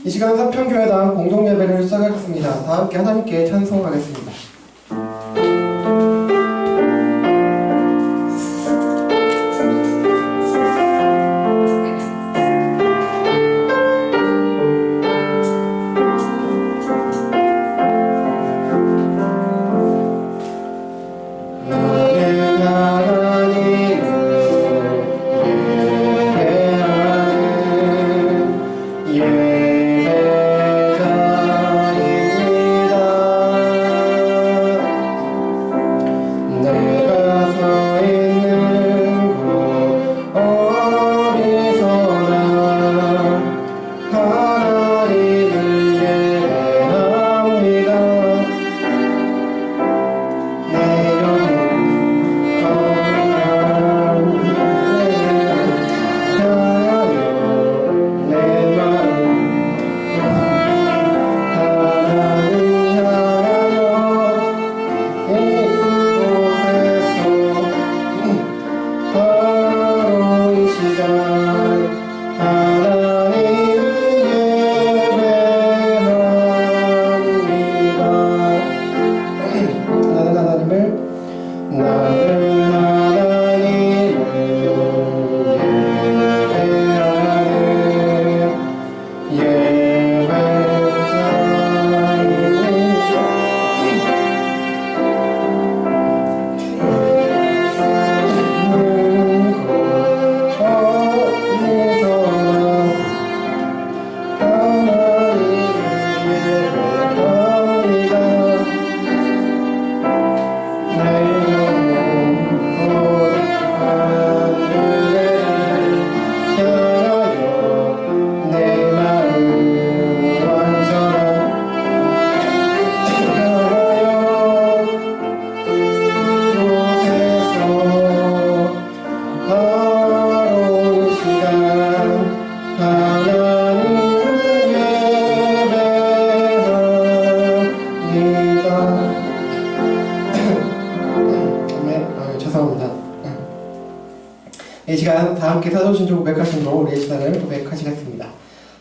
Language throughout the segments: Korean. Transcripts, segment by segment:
이 시간 사평교회당 공동예배를 시작하겠습니다. 다 함께 하나님께 찬송하겠습니다. 이 시간 다 함께 사도신조 고백하심으로 우리의 신앙을 고백하시겠습니다.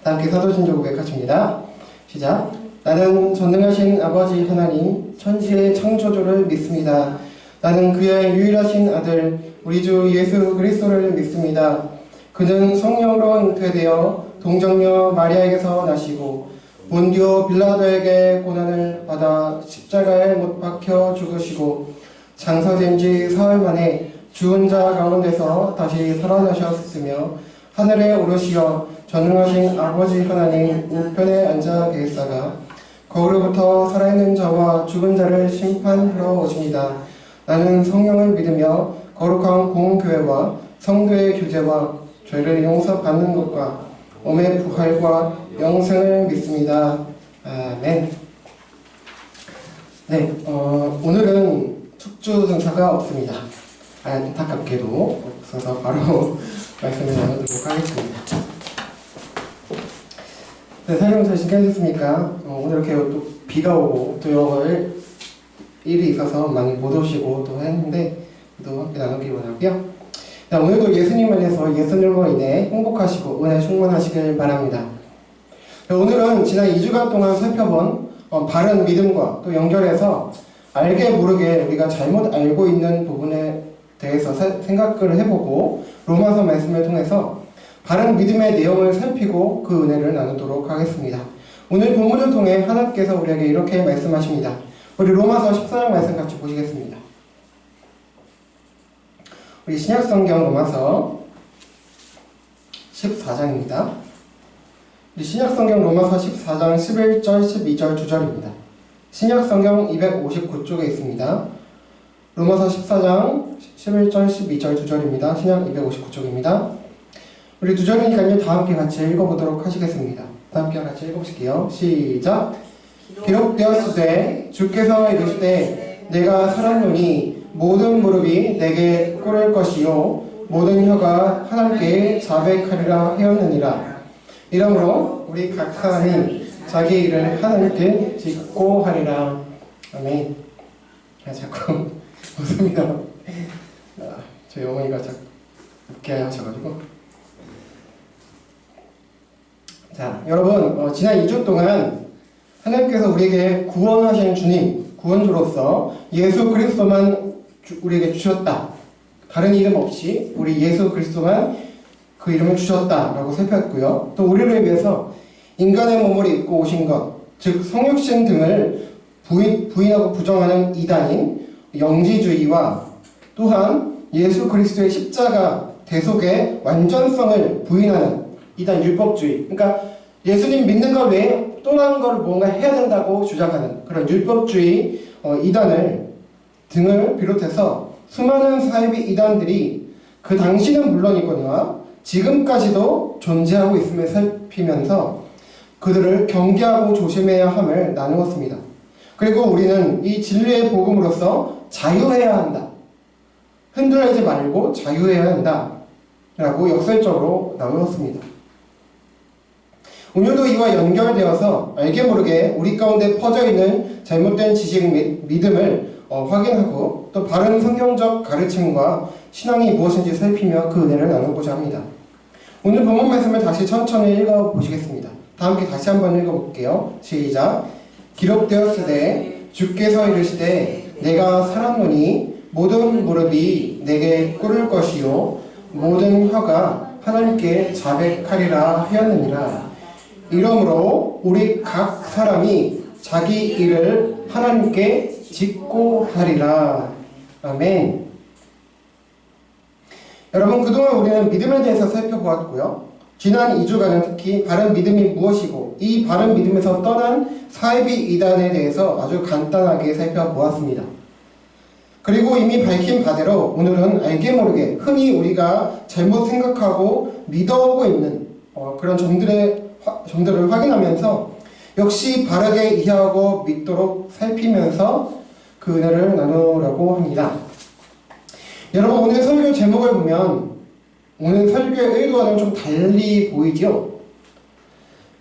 다 함께 사도신조 고백하십니다. 시작. 나는 전능하신 아버지 하나님 천지의 창조주를 믿습니다. 나는 그의 유일하신 아들 우리 주 예수 그리스도를 믿습니다. 그는 성령으로 잉태되어 동정녀 마리아에게서 나시고 본디오 빌라도에게 고난을 받아 십자가에 못 박혀 죽으시고 장사된 지 사흘 만에 죽은 자 가운데서 다시 살아나셨으며 하늘에 오르시어 전능하신 아버지 하나님 우편에 앉아 계시다가 거기로부터 살아있는 자와 죽은 자를 심판하러 오십니다. 나는 성령을 믿으며 거룩한 공교회와 성도의 교제와 죄를 용서받는 것과 몸의 부활과 영생을 믿습니다. 아멘. 네, 오늘은 축주 등사가 없습니다. 안타깝게도 없어서 바로 말씀을 나누도록 하겠습니다. 네, 설명 잘 시켜주셨습니까? 오늘 이렇게 또 비가 오고 또 일이 있어서 많이 못 오시고 또 했는데 또 함께 나누기 원하고요. 자, 오늘도 예수님 안에서 예수님으로 인해 행복하시고 은혜 충만하시길 바랍니다. 자, 오늘은 지난 2주간 동안 살펴본 바른 믿음과 또 연결해서 알게 모르게 우리가 잘못 알고 있는 부분에 대해서 생각을 해보고 로마서 말씀을 통해서 바른 믿음의 내용을 살피고 그 은혜를 나누도록 하겠습니다. 오늘 본문을 통해 하나님께서 우리에게 이렇게 말씀하십니다. 우리 로마서 14장 말씀 같이 보시겠습니다. 우리 신약성경 로마서 14장입니다. 우리 신약성경 로마서 14장 11절, 12절, 2절입니다. 신약성경 259쪽에 있습니다. 로마서 14장 11절, 12절, 2절입니다. 신약 259쪽입니다. 우리 2절이니까요. 다 함께 같이 읽어보도록 하시겠습니다. 다 함께 같이 읽어보실게요. 시작. 기록되었으되 주께서 이르시되 내가 살았노니 모든 무릎이 내게 꿇을 것이요 모든 혀가 하나님께 자백하리라 하였느니라. 이러므로 우리 각 사람이 자기 일을 하나님께 짓고 하리라. 아멘. 자꾸 웃습니다. 저희 어머니가 자꾸 웃게 하셔가지고. 자, 여러분, 지난 2주 동안 하나님께서 우리에게 구원하신 주님, 구원주로서 예수 그리스도만 우리에게 주셨다. 다른 이름 없이 우리 예수 그리스도만 그 이름을 주셨다라고 살폈고요. 또 우리를 위해서 인간의 몸을 입고 오신 것, 즉 성육신 등을 부인하고 부정하는 이단인 영지주의와 또한 예수 그리스도의 십자가 대속의 완전성을 부인하는 이단 율법주의, 그러니까 예수님 믿는 것 외에 또 다른 걸 뭔가 해야 된다고 주장하는 그런 율법주의 이단을 등을 비롯해서 수많은 사이비 이단들이 그 당시는 물론이거니와 지금까지도 존재하고 있음을 살피면서 그들을 경계하고 조심해야 함을 나누었습니다. 그리고 우리는 이 진리의 복음으로서 자유해야 한다. 흔들리지 말고 자유해야 한다. 라고 역설적으로 나누었습니다. 오늘도 이와 연결되어서 알게 모르게 우리 가운데 퍼져있는 잘못된 지식 및 믿음을 확인하고 또 바른 성경적 가르침과 신앙이 무엇인지 살피며 그 은혜를 나누고자 합니다. 오늘 본문 말씀을 다시 천천히 읽어보시겠습니다. 다 함께 다시 한번 읽어볼게요. 시작. 기록되었으되 주께서 이르시되 내가 살았노니 모든 무릎이 내게 꿇을 것이요 모든 혀가 하나님께 자백하리라 하였느니라. 이러므로 우리 각 사람이 자기 일을 하나님께 짓고 하리라. 아멘. 여러분, 그동안 우리는 믿음에 대해서 살펴보았고요. 지난 2주간은 특히 바른 믿음이 무엇이고 이 바른 믿음에서 떠난 사이비 이단에 대해서 아주 간단하게 살펴보았습니다. 그리고 이미 밝힌 바대로 오늘은 알게 모르게 흔히 우리가 잘못 생각하고 믿어오고 있는 그런 점들을 확인하면서 역시 바르게 이해하고 믿도록 살피면서 그 은혜를 나누려고 합니다. 여러분, 오늘 설교 제목을 보면 오늘 설교의 의도와는 좀 달리 보이죠?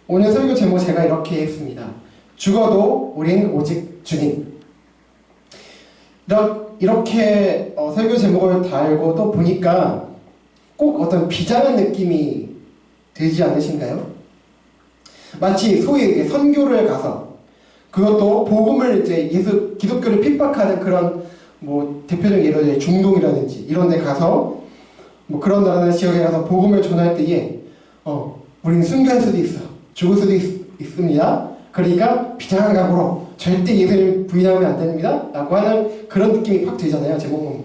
오늘 설교 제목 제가 이렇게 했습니다. 죽어도 우린 오직 주님. 이렇게 설교 제목을 달고 또 보니까 꼭 어떤 비장한 느낌이 들지 않으신가요? 마치 소위 선교를 가서 그것도 복음을 이제 기독교를 핍박하는 그런 대표적인 예로 중동이라든지 이런 데 가서 그런 나라나 지역에 가서 복음을 전할 때에 우리는 순교할 수도 있어. 죽을 수도 있습니다. 그러니까 비장한 각오로 절대 예수님을 부인하면 안 됩니다. 라고 하는 그런 느낌이 팍 들잖아요. 제목만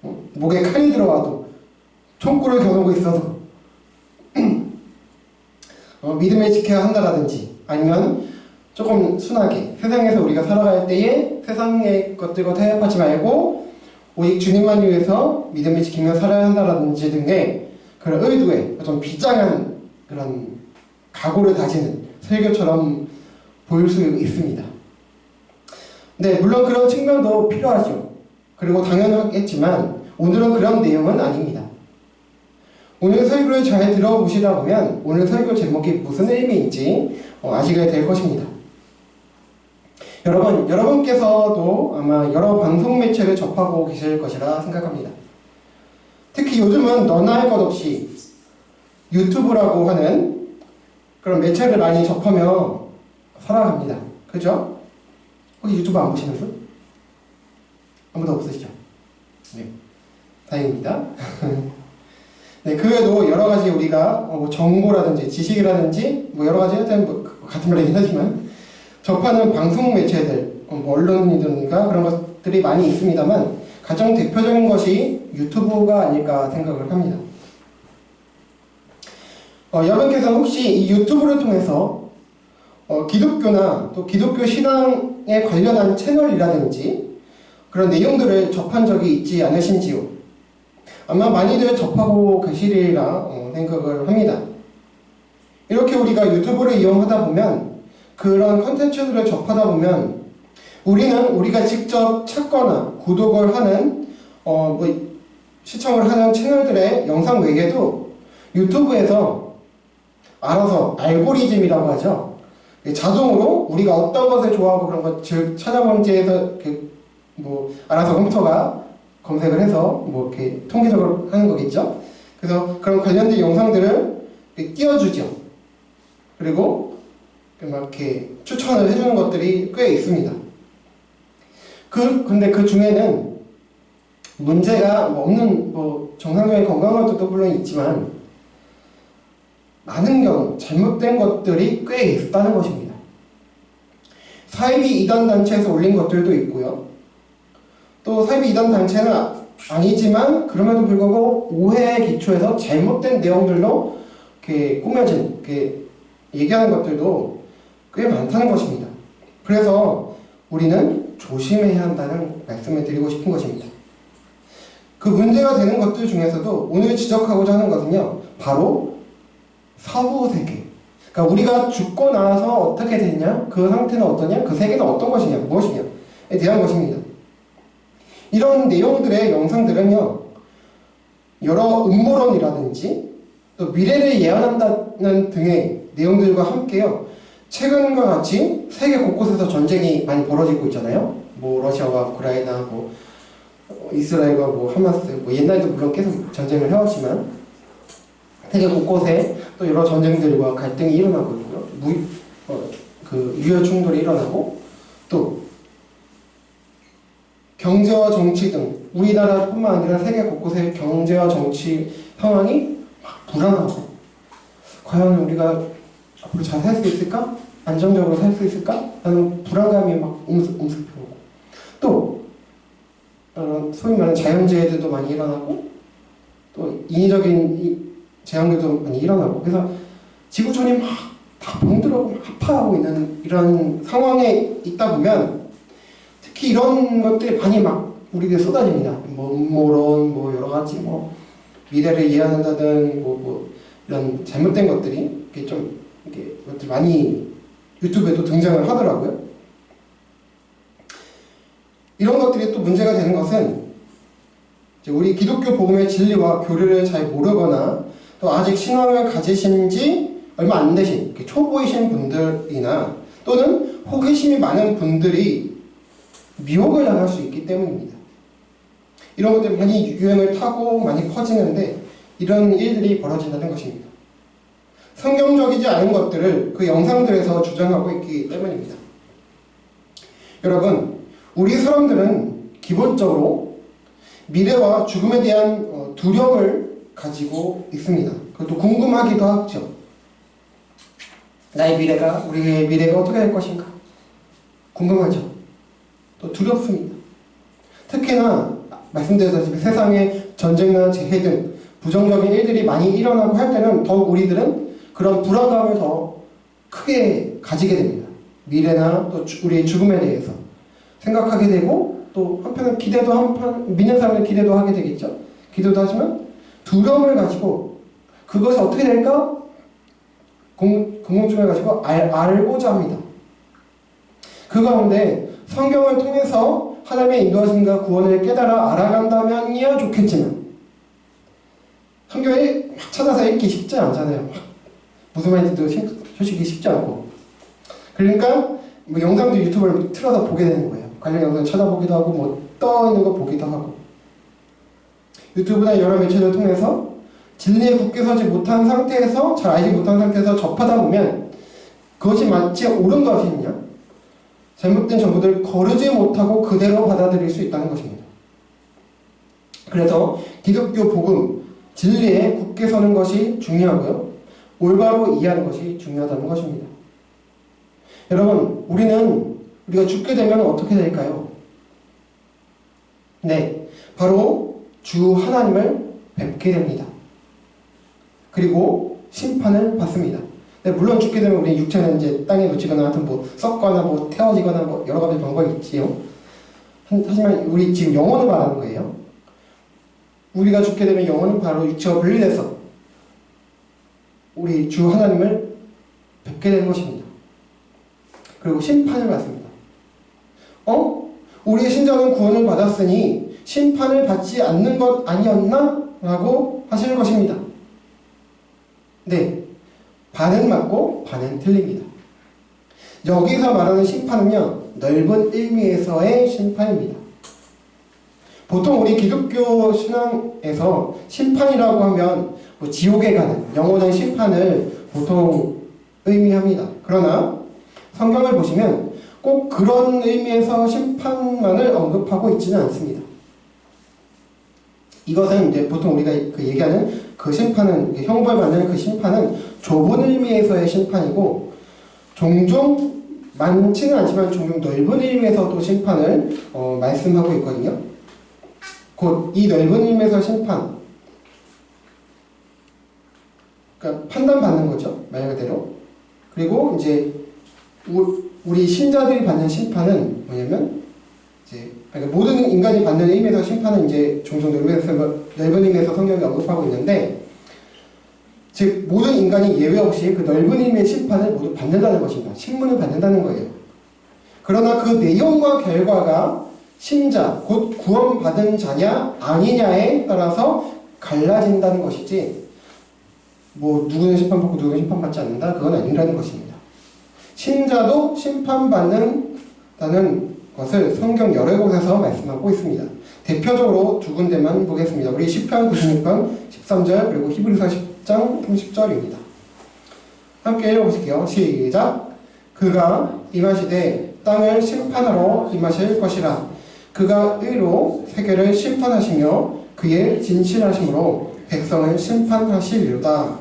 보면. 목에 칼이 들어와도 총구를 겨누고 있어도 믿음을 지켜야 한다라든지 아니면 조금 순하게 세상에서 우리가 살아갈 때에 세상의 것들과 타협하지 말고 오직 주님만 위해서 믿음을 지키며 살아야 한다라든지 등의 그런 의도에 좀 비장한 그런 각오를 다지는 설교처럼 보일 수 있습니다. 네, 물론 그런 측면도 필요하죠. 그리고 당연하겠지만 오늘은 그런 내용은 아닙니다. 오늘 설교를 잘 들어보시다 보면 오늘 설교 제목이 무슨 의미인지 아시게 될 것입니다. 여러분께서도 아마 여러 방송 매체를 접하고 계실 것이라 생각합니다. 특히 요즘은 너나 할 것 없이 유튜브라고 하는 그런 매체를 많이 접하며 살아갑니다. 그죠? 혹시 유튜브 안 보시는 분? 아무도 없으시죠? 네, 다행입니다. 네, 그 외에도 여러 가지 우리가 정보라든지 지식이라든지 여러 가지 하여튼 같은 말이긴 하지만 접하는 방송 매체들, 언론이든가 그런 것들이 많이 있습니다만 가장 대표적인 것이 유튜브가 아닐까 생각을 합니다. 여러분께서는 혹시 이 유튜브를 통해서 기독교나 또 기독교 신앙에 관련한 채널이라든지 그런 내용들을 접한 적이 있지 않으신지요? 아마 많이들 접하고 계시리라 생각을 합니다. 이렇게 우리가 유튜브를 이용하다 보면 그런 컨텐츠들을 접하다 보면 우리는 우리가 직접 찾거나 구독을 하는 시청을 하는 채널들의 영상 외에도 유튜브에서 알아서 알고리즘이라고 하죠. 자동으로 우리가 어떤 것을 좋아하고 그런 것 찾아본지에서 알아서 컴퓨터가 검색을 해서 이렇게 통계적으로 하는 거겠죠. 그래서 그런 관련된 영상들을 띄워주죠. 그리고 막 이렇게 추천을 해주는 것들이 꽤 있습니다. 근데 그 중에는 문제가 뭐 없는, 정상적인 건강한 것들도 물론 있지만, 많은 경우 잘못된 것들이 꽤 있다는 것입니다. 사이비 이단 단체에서 올린 것들도 있고요. 또 사이비 이단 단체는 아니지만 그럼에도 불구하고 오해에 기초해서 잘못된 내용들로 이렇게 꾸며진, 이렇게 얘기하는 것들도 꽤 많다는 것입니다. 그래서 우리는 조심해야 한다는 말씀을 드리고 싶은 것입니다. 그 문제가 되는 것들 중에서도 오늘 지적하고자 하는 것은요, 바로 사후세계. 그러니까 우리가 죽고 나서 어떻게 됐냐, 그 상태는 어떠냐, 그 세계는 어떤 것이냐, 무엇이냐에 대한 것입니다. 이런 내용들의 영상들은요, 여러 음모론이라든지 또 미래를 예언한다는 등의 내용들과 함께요, 최근과 같이 세계 곳곳에서 전쟁이 많이 벌어지고 있잖아요. 뭐 러시아와 우크라이나, 뭐 이스라엘과 뭐 하마스, 뭐 옛날에도 물론 계속 전쟁을 해왔지만 세계 곳곳에 또 여러 전쟁들과 갈등이 일어나고 있고요. 유혈 충돌이 일어나고, 또 경제와 정치 등 우리나라뿐만 아니라 세계 곳곳의 경제와 정치 상황이 막 불안하고, 과연 우리가 앞으로 잘 살 수 있을까? 안정적으로 살 수 있을까? 하는 불안감이 막 엄습해오고, 또 소위 말하는 자연재해들도 많이 일어나고, 또 인위적인 재앙들도 많이 일어나고, 그래서 지구촌이 막 다 병들고 막 아파하고 있는 이런 상황에 있다 보면, 특히 이런 것들이 많이 막 우리에게 쏟아집니다. 뭐 음모론, 뭐 여러 가지 뭐 미래를 예언한다든 뭐 이런 잘못된 것들이 이렇게 좀 이렇게 것들 많이 유튜브에도 등장을 하더라고요. 이런 것들이 또 문제가 되는 것은 우리 기독교 복음의 진리와 교리를 잘 모르거나 또 아직 신앙을 가지신 지 얼마 안 되신 초보이신 분들이나 또는 호기심이 많은 분들이 미혹을 당할 수 있기 때문입니다. 이런 것들이 많이 유행을 타고 많이 퍼지는데 이런 일들이 벌어진다는 것입니다. 성경적이지 않은 것들을 그 영상들에서 주장하고 있기 때문입니다. 여러분, 우리 사람들은 기본적으로 미래와 죽음에 대한 두려움을 가지고 있습니다. 그것도 궁금하기도 하죠. 나의 미래가, 우리의 미래가 어떻게 될 것인가? 궁금하죠. 또 두렵습니다. 특히나 말씀드렸다시피 세상에 전쟁이나 재해 등 부정적인 일들이 많이 일어나고 할 때는 더욱 우리들은 그런 불안감을 더 크게 가지게 됩니다. 미래나 또 우리의 죽음에 대해서 생각하게 되고, 또 한편은 믿는 사람은 기대도 하게 되겠죠. 기도도 하지만 두려움을 가지고 그것이 어떻게 될까? 궁금증을 가지고 알고자 합니다. 그 가운데 성경을 통해서 하나님의 인도하심과 구원을 깨달아 알아간다면이야 좋겠지만, 성경을 막 찾아서 읽기 쉽지 않잖아요. 무슨 말인지도 솔직히 쉽지 않고. 그러니까 뭐 영상도 유튜브를 틀어서 보게 되는 거예요. 관련 영상 찾아보기도 하고 뭐 떠 있는 거 보기도 하고, 유튜브나 여러 매체를 통해서 진리에 굳게 서지 못한 상태에서, 잘 알지 못한 상태에서 접하다 보면 그것이 마치 옳은 것이냐, 잘못된 정보들을 거르지 못하고 그대로 받아들일 수 있다는 것입니다. 그래서 기독교 복음, 진리에 굳게 서는 것이 중요하고요, 올바로 이해하는 것이 중요하다는 것입니다. 여러분, 우리가 죽게 되면 어떻게 될까요? 네, 바로 주 하나님을 뵙게 됩니다. 그리고 심판을 받습니다. 네, 물론 죽게 되면 우리 육체는 이제 땅에 묻히거나 하여튼 뭐 썩거나 뭐 태워지거나 뭐 여러 가지 방법이 있지요. 하지만 우리 지금 영혼을 말하는 거예요. 우리가 죽게 되면 영혼은 바로 육체와 분리돼서 우리 주 하나님을 뵙게 되는 것입니다. 그리고 심판을 받습니다. 우리의 신자는 구원을 받았으니 심판을 받지 않는 것 아니었나? 라고 하시는 것입니다. 네, 반은 맞고 반은 틀립니다. 여기서 말하는 심판은요, 넓은 의미에서의 심판입니다. 보통 우리 기독교 신앙에서 심판이라고 하면 뭐 지옥에 가는 영원한 심판을 보통 의미합니다. 그러나 성경을 보시면 꼭 그런 의미에서 심판만을 언급하고 있지는 않습니다. 이것은 이제 보통 우리가 그 얘기하는 그 심판은, 형벌받는 그 심판은 좁은 의미에서의 심판이고, 종종 많지는 않지만 종종 넓은 의미에서도 심판을 말씀하고 있거든요. 곧 이 넓은 의미에서 심판, 그러니까 판단받는 거죠, 말 그대로. 그리고 이제 우리 신자들이 받는 심판은 뭐냐면, 이제 그러니까 모든 인간이 받는 의미에서 심판은 이제 종종 넓은 의미에서 성경이 언급하고 있는데, 즉 모든 인간이 예외 없이 그 넓은 의미의 심판을 모두 받는다는 것입니다. 신문을 받는다는 거예요. 그러나 그 내용과 결과가 신자, 곧 구원받은 자냐 아니냐에 따라서 갈라진다는 것이지, 뭐 누구는 심판받고 누구는 심판받지 않는다, 그건 아니라는 것입니다. 신자도 심판받는다는 것을 성경 여러 곳에서 말씀하고 있습니다. 대표적으로 두 군데만 보겠습니다. 우리 시편 96편 13절 그리고 히브리서 10장 30절입니다. 함께 읽어보실게요. 시작. 그가 임하시되 땅을 심판하러 임하실 것이라. 그가 의로 세계를 심판하시며 그의 진실하심으로 백성을 심판하시리로다.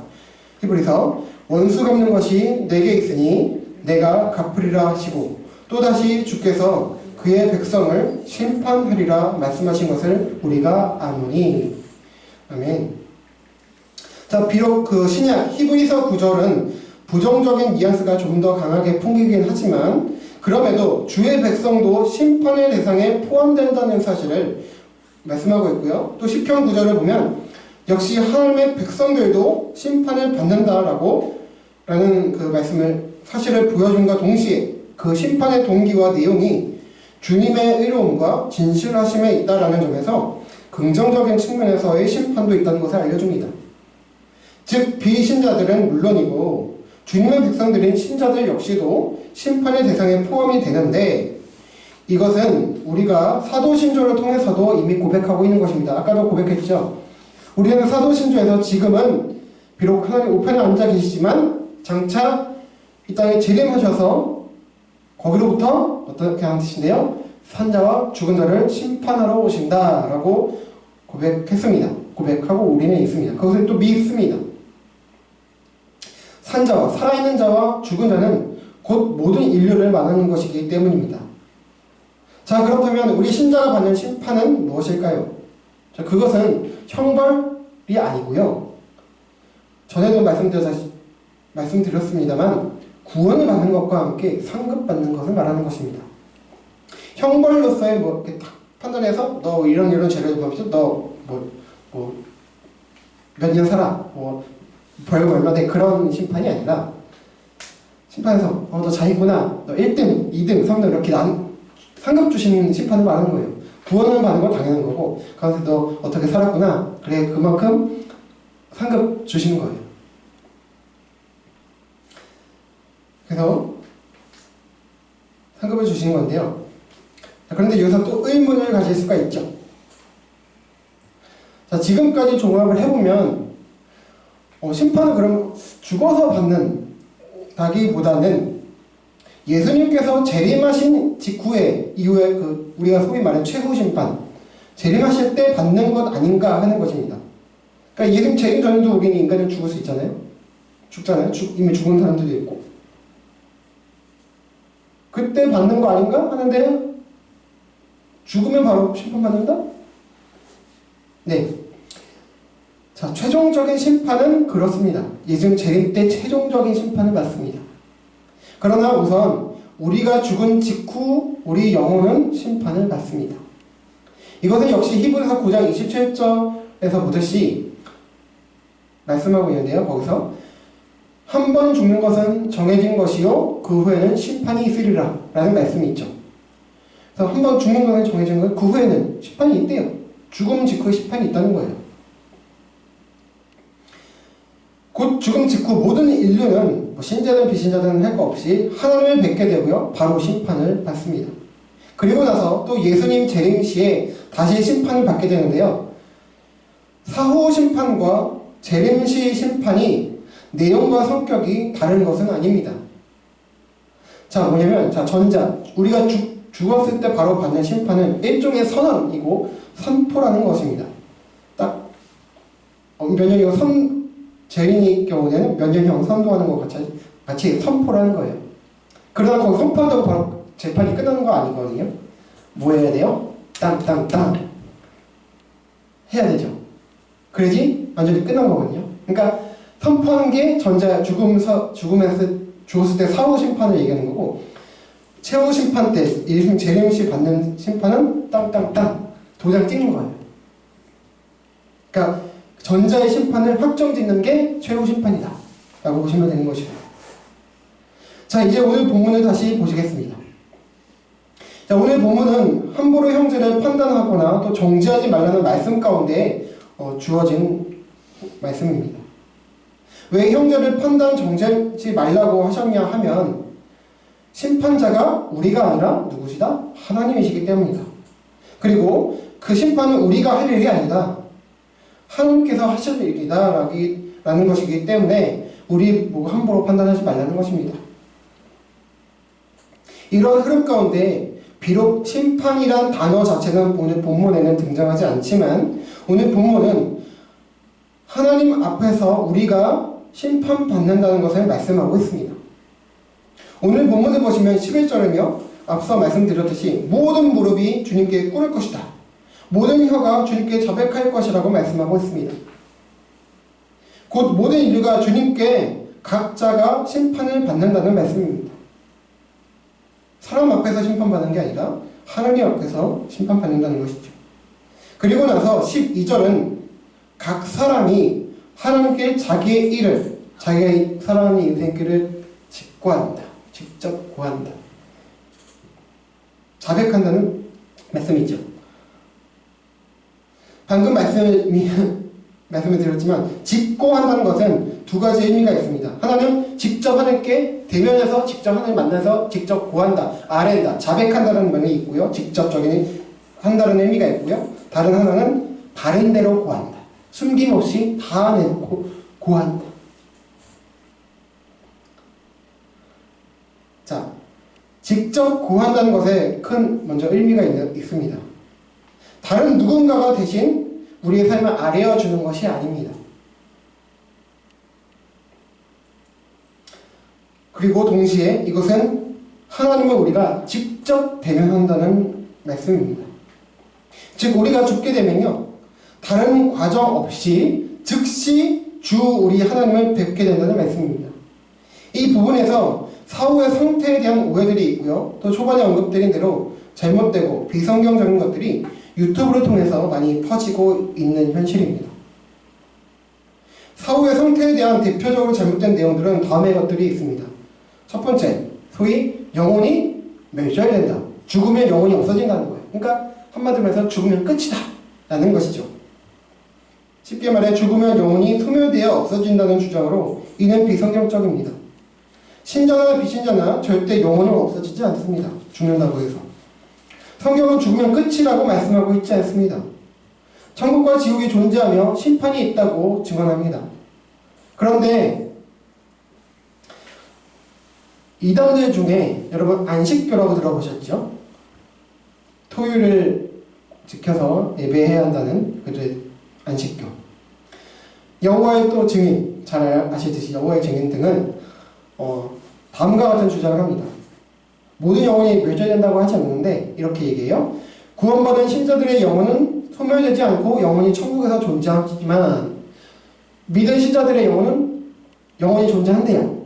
히브리서 원수 갚는 것이 내게 있으니 내가 갚으리라 하시고 또다시 주께서 그의 백성을 심판하리라 말씀하신 것을 우리가 아노니. 아멘. 자, 비록 그 신약 히브리서 9절은 부정적인 뉘앙스가 좀 더 강하게 풍기긴 하지만, 그럼에도 주의 백성도 심판의 대상에 포함된다는 사실을 말씀하고 있고요. 또 시편 9절을 보면 역시 하나님의 백성들도 심판을 받는다라고 라는 그 사실을 보여준과 동시에 그 심판의 동기와 내용이 주님의 의로움과 진실하심에 있다라는 점에서 긍정적인 측면에서의 심판도 있다는 것을 알려줍니다. 즉 비신자들은 물론이고 주님의 백성들인 신자들 역시도 심판의 대상에 포함이 되는데, 이것은 우리가 사도신조를 통해서도 이미 고백하고 있는 것입니다. 아까도 고백했죠. 우리는 사도신조에서 지금은 비록 하나님 우편에 앉아 계시지만 장차 이 땅에 재림하셔서 거기로부터 어떻게 하는 뜻인데요? 산자와 죽은 자를 심판하러 오신다라고 고백했습니다. 고백하고 우리는 있습니다. 그것을 또 믿습니다. 산자와 살아있는 자와 죽은 자는 곧 모든 인류를 말하는 것이기 때문입니다. 자, 그렇다면 우리 신자가 받는 심판은 무엇일까요? 자, 그것은 형벌이 아니고요. 전에도 말씀드렸습니다만 구원을 받는 것과 함께 상급받는 것을 말하는 것입니다. 형벌로서의 뭐 이렇게 딱 판단해서 너 이런 죄를 범했어, 너 몇 년 살아, 벌금 얼마 돼, 그런 심판이 아니라, 심판에서 너 자기구나, 너 1등, 2등, 3등 이렇게 상급 주시는 심판을 말하는 거예요. 구원을 받는 건 당연한 거고, 그래서 너 어떻게 살았구나, 그래, 그만큼 상급 주시는 거예요. 그래서 상급을 주시는 건데요. 그런데 여기서 또 의문을 가질 수가 있죠. 자, 지금까지 종합을 해보면 심판은 그럼 죽어서 받는다기보다는 예수님께서 재림하신 이후에 그 우리가 소위 말하는 최후 심판, 재림하실 때 받는 것 아닌가 하는 것입니다. 그러니까 예수님 재림 전에도 우리는 인간은 죽을 수 있잖아요. 죽잖아요. 이미 죽은 사람들도 있고. 그때 받는 거 아닌가 하는데, 죽으면 바로 심판받는다? 네. 자, 최종적인 심판은 그렇습니다. 예수님 재림 때 최종적인 심판을 받습니다. 그러나 우선 우리가 죽은 직후 우리 영혼은 심판을 받습니다. 이것은 역시 히브리서 9장 27절에서 보듯이 말씀하고 있는데요. 거기서 한 번 죽는 것은 정해진 것이요 그 후에는 심판이 있으리라 라는 말씀이 있죠. 그래서 한 번 죽는 것은 정해진 것, 그 후에는 심판이 있대요. 죽음 직후에 심판이 있다는 거예요. 곧 죽음 직후 모든 인류는 신자든 비신자든 할 거 없이 하나님을 뵙게 되고요. 바로 심판을 받습니다. 그리고 나서 또 예수님 재림 시에 다시 심판을 받게 되는데요. 사후 심판과 재림 시 심판이 내용과 성격이 다른 것은 아닙니다. 자, 뭐냐면, 자, 전자. 우리가 죽었을 때 바로 받는 심판은 일종의 선언이고 선포라는 것입니다. 딱, 면역이고 재린이 경우에는 면역형 선도하는 것 같이 선포라는 거예요. 그러다 거기 선포한다고 바로 재판이 끝나는 거 아니거든요. 뭐 해야 돼요? 땅땅땅 해야 되죠. 그래야지 완전히 끝난 거거든요. 그러니까 선포하는 게 전자 죽음에서 죽었을 때 사후 심판을 얘기하는 거고, 최후 심판 때 재림시 받는 심판은 땅땅땅 도장 찍는 거예요. 그러니까 전자의 심판을 확정짓는 게 최후 심판이다 라고 보시면 되는 것이고. 자, 이제 오늘 본문을 다시 보시겠습니다. 자, 오늘 본문은 함부로 형제를 판단하거나 또 정죄하지 말라는 말씀 가운데 주어진 말씀입니다. 왜 형제를 정죄하지 말라고 하셨냐 하면 심판자가 우리가 아니라 누구시다? 하나님이시기 때문이다. 그리고 그 심판은 우리가 할 일이 아니다. 하나님께서 하실 일이다 라는 것이기 때문에 우리 보고 함부로 판단하지 말라는 것입니다. 이런 흐름 가운데 비록 심판이란 단어 자체는 오늘 본문에는 등장하지 않지만 오늘 본문은 하나님 앞에서 우리가 심판받는다는 것을 말씀하고 있습니다. 오늘 본문을 보시면 11절은요. 앞서 말씀드렸듯이 모든 무릎이 주님께 꿇을 것이다. 모든 혀가 주님께 자백할 것이라고 말씀하고 있습니다. 곧 모든 인류가 주님께 각자가 심판을 받는다는 말씀입니다. 사람 앞에서 심판받는 게 아니라 하나님 앞에서 심판받는다는 것이죠. 그리고 나서 12절은 각 사람이 하나님께 자기의 일을, 자기가 살아가는 인생길을 직고한다. 직접 고한다. 자백한다는 말씀이죠. 방금 말씀을 드렸지만 직고한다는 것은 두 가지 의미가 있습니다. 하나는 직접 하나님께 대면해서 직접 하나님 만나서 직접 고한다, 아뢰다, 자백한다는 면이 있고요. 직접적인 한다는 의미가 있고요. 다른 하나는 바른 대로 고한다. 숨김없이 다 내놓고 고한다. 자, 직접 고한다는 것에 먼저 의미가 있습니다. 다른 누군가가 대신 우리의 삶을 아뢰어주는 것이 아닙니다. 그리고 동시에 이것은 하나님을 우리가 직접 대면한다는 말씀입니다. 즉 우리가 죽게 되면요, 다른 과정 없이 즉시 주 우리 하나님을 뵙게 된다는 말씀입니다. 이 부분에서 사후의 상태에 대한 오해들이 있고요, 또 초반에 언급드린 대로 잘못되고 비성경적인 것들이 유튜브를 통해서 많이 퍼지고 있는 현실입니다. 사후의 상태에 대한 대표적으로 잘못된 내용들은 다음의 것들이 있습니다. 첫 번째, 소위 영혼이 멸절된다. 죽으면 영혼이 없어진다는 거예요. 그러니까 한마디로 해서 죽으면 끝이다 라는 것이죠. 쉽게 말해 죽으면 영혼이 소멸되어 없어진다는 주장으로 이는 비성경적입니다. 신자나 비신자나 절대 영혼은 없어지지 않습니다. 죽는다고 해서. 성경은 죽으면 끝이라고 말씀하고 있지 않습니다. 천국과 지옥이 존재하며 심판이 있다고 증언합니다. 그런데 이단들 중에 여러분 안식교라고 들어보셨죠? 토요일을 지켜서 예배해야 한다는 그들의 안식교. 여호와의 또 증인, 잘 아시듯이 여호와의 증인 등은 다음과 같은 주장을 합니다. 모든 영혼이 멸절된다고 하지 않는데 이렇게 얘기해요. 구원받은 신자들의 영혼은 소멸되지 않고 영혼이 천국에서 존재하지만 믿은 신자들의 영혼이 존재한대요.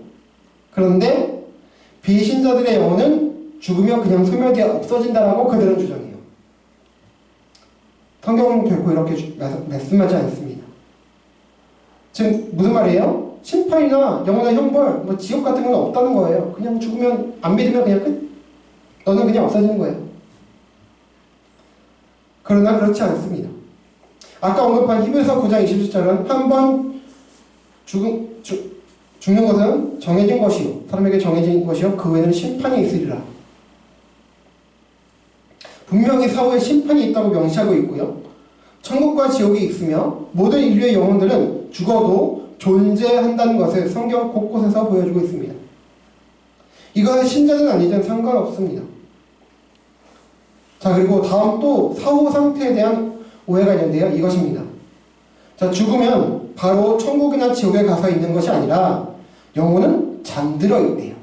그런데 비신자들의 영혼은 죽으면 그냥 소멸되어 없어진다라고 그들은 주장해요. 성경은 결코 이렇게 말씀하지 않습니다. 즉 무슨 말이에요? 심판이나 영원한 형벌, 지옥 같은 건 없다는 거예요. 그냥 죽으면 안 믿으면 그냥 끝. 너는 그냥 없어지는 거예요. 그러나 그렇지 않습니다. 아까 언급한 히브리서 9장 27절은 한 번 죽는 것은 정해진 것이요, 사람에게 정해진 것이요, 그 외에는 심판이 있으리라. 분명히 사후에 심판이 있다고 명시하고 있고요. 천국과 지옥이 있으며 모든 인류의 영혼들은 죽어도 존재한다는 것을 성경 곳곳에서 보여주고 있습니다. 이것은 신자든 아니든 상관없습니다. 자, 그리고 다음 또 사후 상태에 대한 오해가 있는데요. 이것입니다. 자, 죽으면 바로 천국이나 지옥에 가서 있는 것이 아니라 영혼은 잠들어 있대요.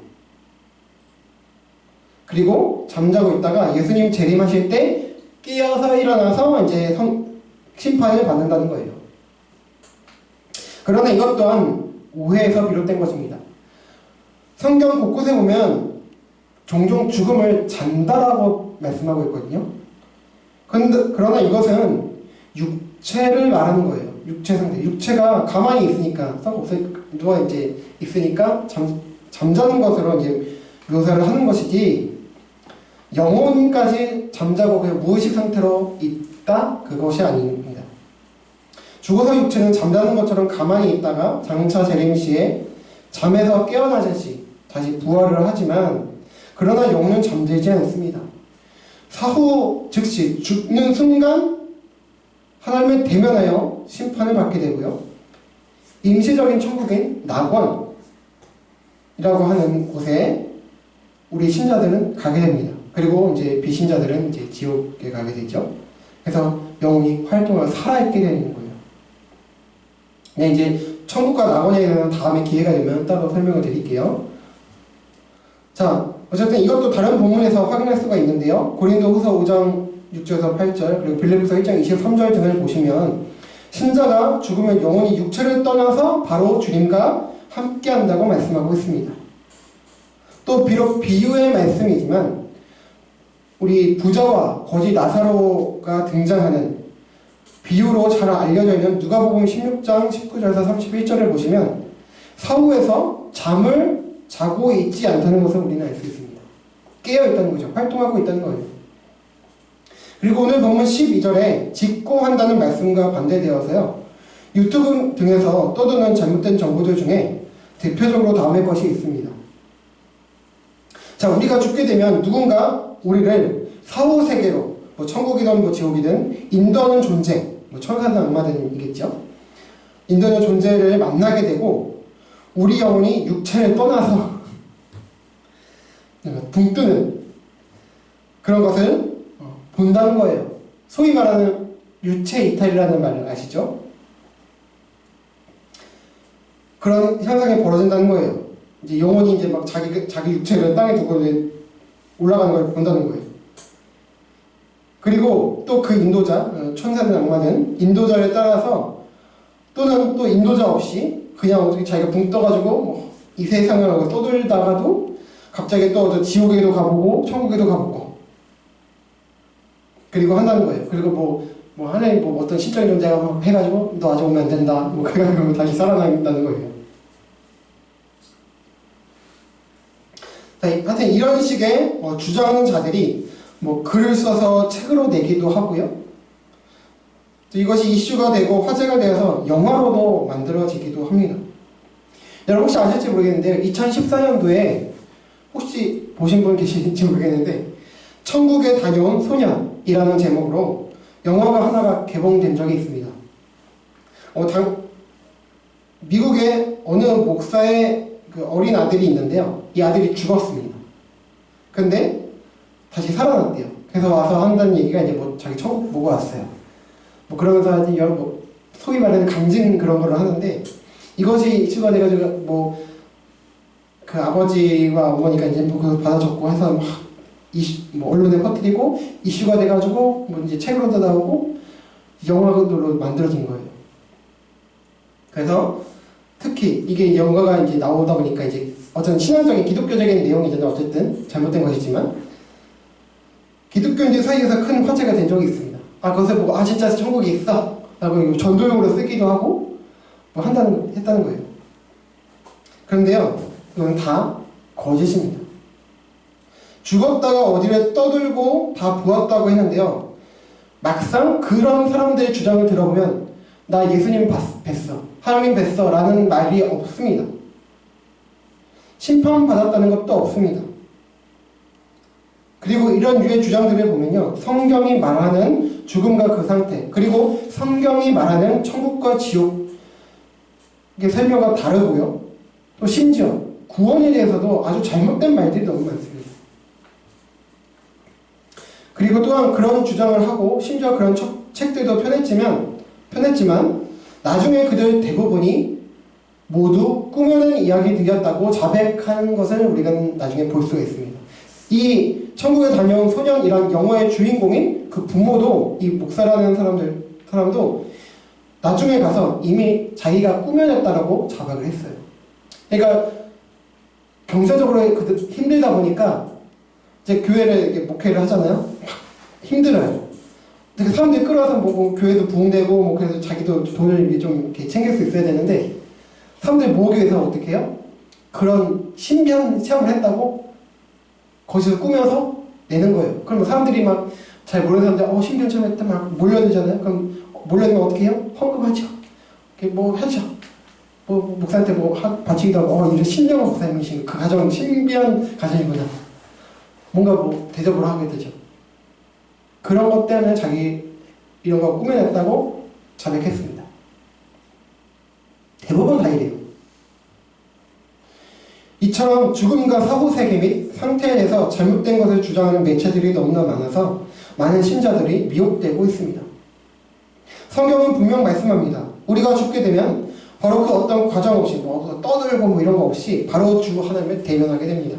그리고 잠자고 있다가 예수님 재림하실 때 깨어서 일어나서 이제 심판을 받는다는 거예요. 그러나 이것 또한 오해에서 비롯된 것입니다. 성경 곳곳에 보면 종종 죽음을 잔다라고 말씀하고 있거든요. 그러나 이것은 육체를 말하는 거예요. 육체 상태. 육체가 가만히 있으니까, 누워 이제 있으니까 잠자는 것으로 이제 묘사를 하는 것이지, 영혼까지 잠자고 그냥 무의식 상태로 있다? 그것이 아닙니다. 죽어서 육체는 잠자는 것처럼 가만히 있다가 장차 재림 시에 잠에서 깨어나듯이 다시 부활을 하지만, 그러나 영혼은 잠들지 않습니다. 사후 즉시 죽는 순간 하나님을 대면하여 심판을 받게 되고요. 임시적인 천국인 낙원이라고 하는 곳에 우리 신자들은 가게 됩니다. 그리고 이제 비신자들은 이제 지옥에 가게 되죠. 그래서 영혼이 활동을 살아있게 되는 거예요. 네, 이제 천국과 낙원에 대해서는 다음에 기회가 되면 따로 설명을 드릴게요. 자, 어쨌든 이것도 다른 본문에서 확인할 수가 있는데요. 고린도후서 5장 6절에서 8절, 그리고 빌립보서 1장 23절 등을 보시면 신자가 죽으면 영혼이 육체를 떠나서 바로 주님과 함께한다고 말씀하고 있습니다. 또 비록 비유의 말씀이지만 우리 부자와 거지 나사로가 등장하는 비유로 잘 알려져 있는 누가복음 16장 19절에서 31절을 보시면 사후에서 잠을 자고 있지 않다는 것을 우리는 알 수 있습니다. 깨어 있다는 거죠. 활동하고 있다는 거예요. 그리고 오늘 본문 12절에 직고한다는 말씀과 반대되어서요. 유튜브 등에서 떠도는 잘못된 정보들 중에 대표적으로 다음의 것이 있습니다. 자, 우리가 죽게 되면 누군가 우리를 사후 세계로 뭐 천국이든 뭐 지옥이든 인도하는 존재, 뭐 천사든 악마든이겠죠. 인도하는 존재를 만나게 되고 우리 영혼이 육체를 떠나서 붕 뜨는 그런 것을 본다는 거예요. 소위 말하는 유체 이탈이라는 말을 아시죠? 그런 현상이 벌어진다는 거예요. 이제 영혼이 이제 막 자기 육체를 땅에 두고 이제 올라가는 걸 본다는 거예요. 그리고 또 그 인도자, 천사든 악마든 인도자를 따라서 또는 또 인도자 없이 그냥 어떻게 자기가 붕 떠가지고 뭐 이 세상을 떠돌다가도 갑자기 또 지옥에도 가보고 천국에도 가보고 그리고 한다는 거예요. 그리고 뭐 하나님 뭐 어떤 신적인 존재가 해가지고 너 아직 오면 안 된다. 뭐 그래가지고 다시 살아난다는 거예요. 하여튼 이런 식의 주장하는 자들이 뭐 글을 써서 책으로 내기도 하고요. 이것이 이슈가 되고 화제가 되어서 영화로도 만들어지기도 합니다. 여러분 혹시 아실지 모르겠는데 2014년도에 혹시 보신 분 계신지 모르겠는데 천국에 다녀온 소년이라는 제목으로 영화가 하나가 개봉된 적이 있습니다. 미국의 어느 목사의 그 어린 아들이 있는데요. 이 아들이 죽었습니다. 근데 다시 살아났대요. 그래서 와서 한다는 얘기가 이제 뭐 자기 천국 보고 왔어요. 뭐 그러면서 이제 여러 소위 말하는 강진 그런 거를 하는데 이것이 이슈가 돼가지고 뭐 그 아버지와 어머니가 이제 뭐 그거 받아줬고 해서 막 뭐 언론에 퍼뜨리고 이슈가 돼가지고 뭐 이제 책으로도 나오고 영화로 만들어진 거예요. 그래서 특히 이게 영화가 이제 나오다 보니까 이제 어떤 신앙적인 기독교적인 내용이잖아요. 어쨌든 잘못된 것이지만 기독교인들 사이에서 큰 화제가 된 적이 있습니다. 그것을 보고 진짜 천국이 있어 라고 전도용으로 쓰기도 하고 뭐 했다는 거예요. 그런데요, 이건 다 거짓입니다. 죽었다가 어디를 떠들고 다 보았다고 했는데요, 막상 그런 사람들의 주장을 들어보면 나 예수님 뵀어, 하나님 뵀어 라는 말이 없습니다. 심판받았다는 것도 없습니다. 그리고 이런 유의 주장들을 보면요, 성경이 말하는 죽음과 그 상태, 그리고 성경이 말하는 천국과 지옥 이게 설명과 다르고요. 또 심지어 구원에 대해서도 아주 잘못된 말들이 너무 많습니다. 그리고 또한 그런 주장을 하고 심지어 그런 책들도 편했지만 나중에 그들 대부분이 모두 꾸며낸 이야기들이었다고 자백하는 것을 우리가 나중에 볼 수가 있습니다. 이 천국에 다녀온 소년이란 영화의 주인공인 그 부모도 이 목사라는 사람도 나중에 가서 이미 자기가 꾸며냈다라고 자백을 했어요. 그러니까 경제적으로 힘들다 보니까 이제 교회를 이렇게 목회를 하잖아요. 힘들어요. 근데 사람들이 끌어와서 뭐 교회도 부흥되고 뭐 그래서 자기도 돈을 좀 이렇게 챙길 수 있어야 되는데 사람들이 모으기 위해서 어떻게 해요? 그런 신비한 체험을 했다고 거기서 꾸며서 내는 거예요. 그러면 사람들이 막 잘 모르는 사람들 신비한 체험 했다 막 몰려들잖아요. 그럼 몰려들면 어떻게 해요? 헌금하죠. 뭐 하죠. 뭐 목사한테 뭐 바치기도 하고 이런 신령한 목사님이신 그 가정 신비한 가정이구나. 뭔가 뭐 대접을 하게 되죠. 그런 것 때문에 자기 이런 거 꾸며냈다고 자백했습니다. 대부분 다 이래요. 이처럼 죽음과 사후세계 및 상태에 대해서 잘못된 것을 주장하는 매체들이 너무나 많아서 많은 신자들이 미혹되고 있습니다. 성경은 분명 말씀합니다. 우리가 죽게 되면 바로 그 어떤 과정 없이 뭐 떠들고 뭐 이런 거 없이 바로 주 하나님을 대면하게 됩니다.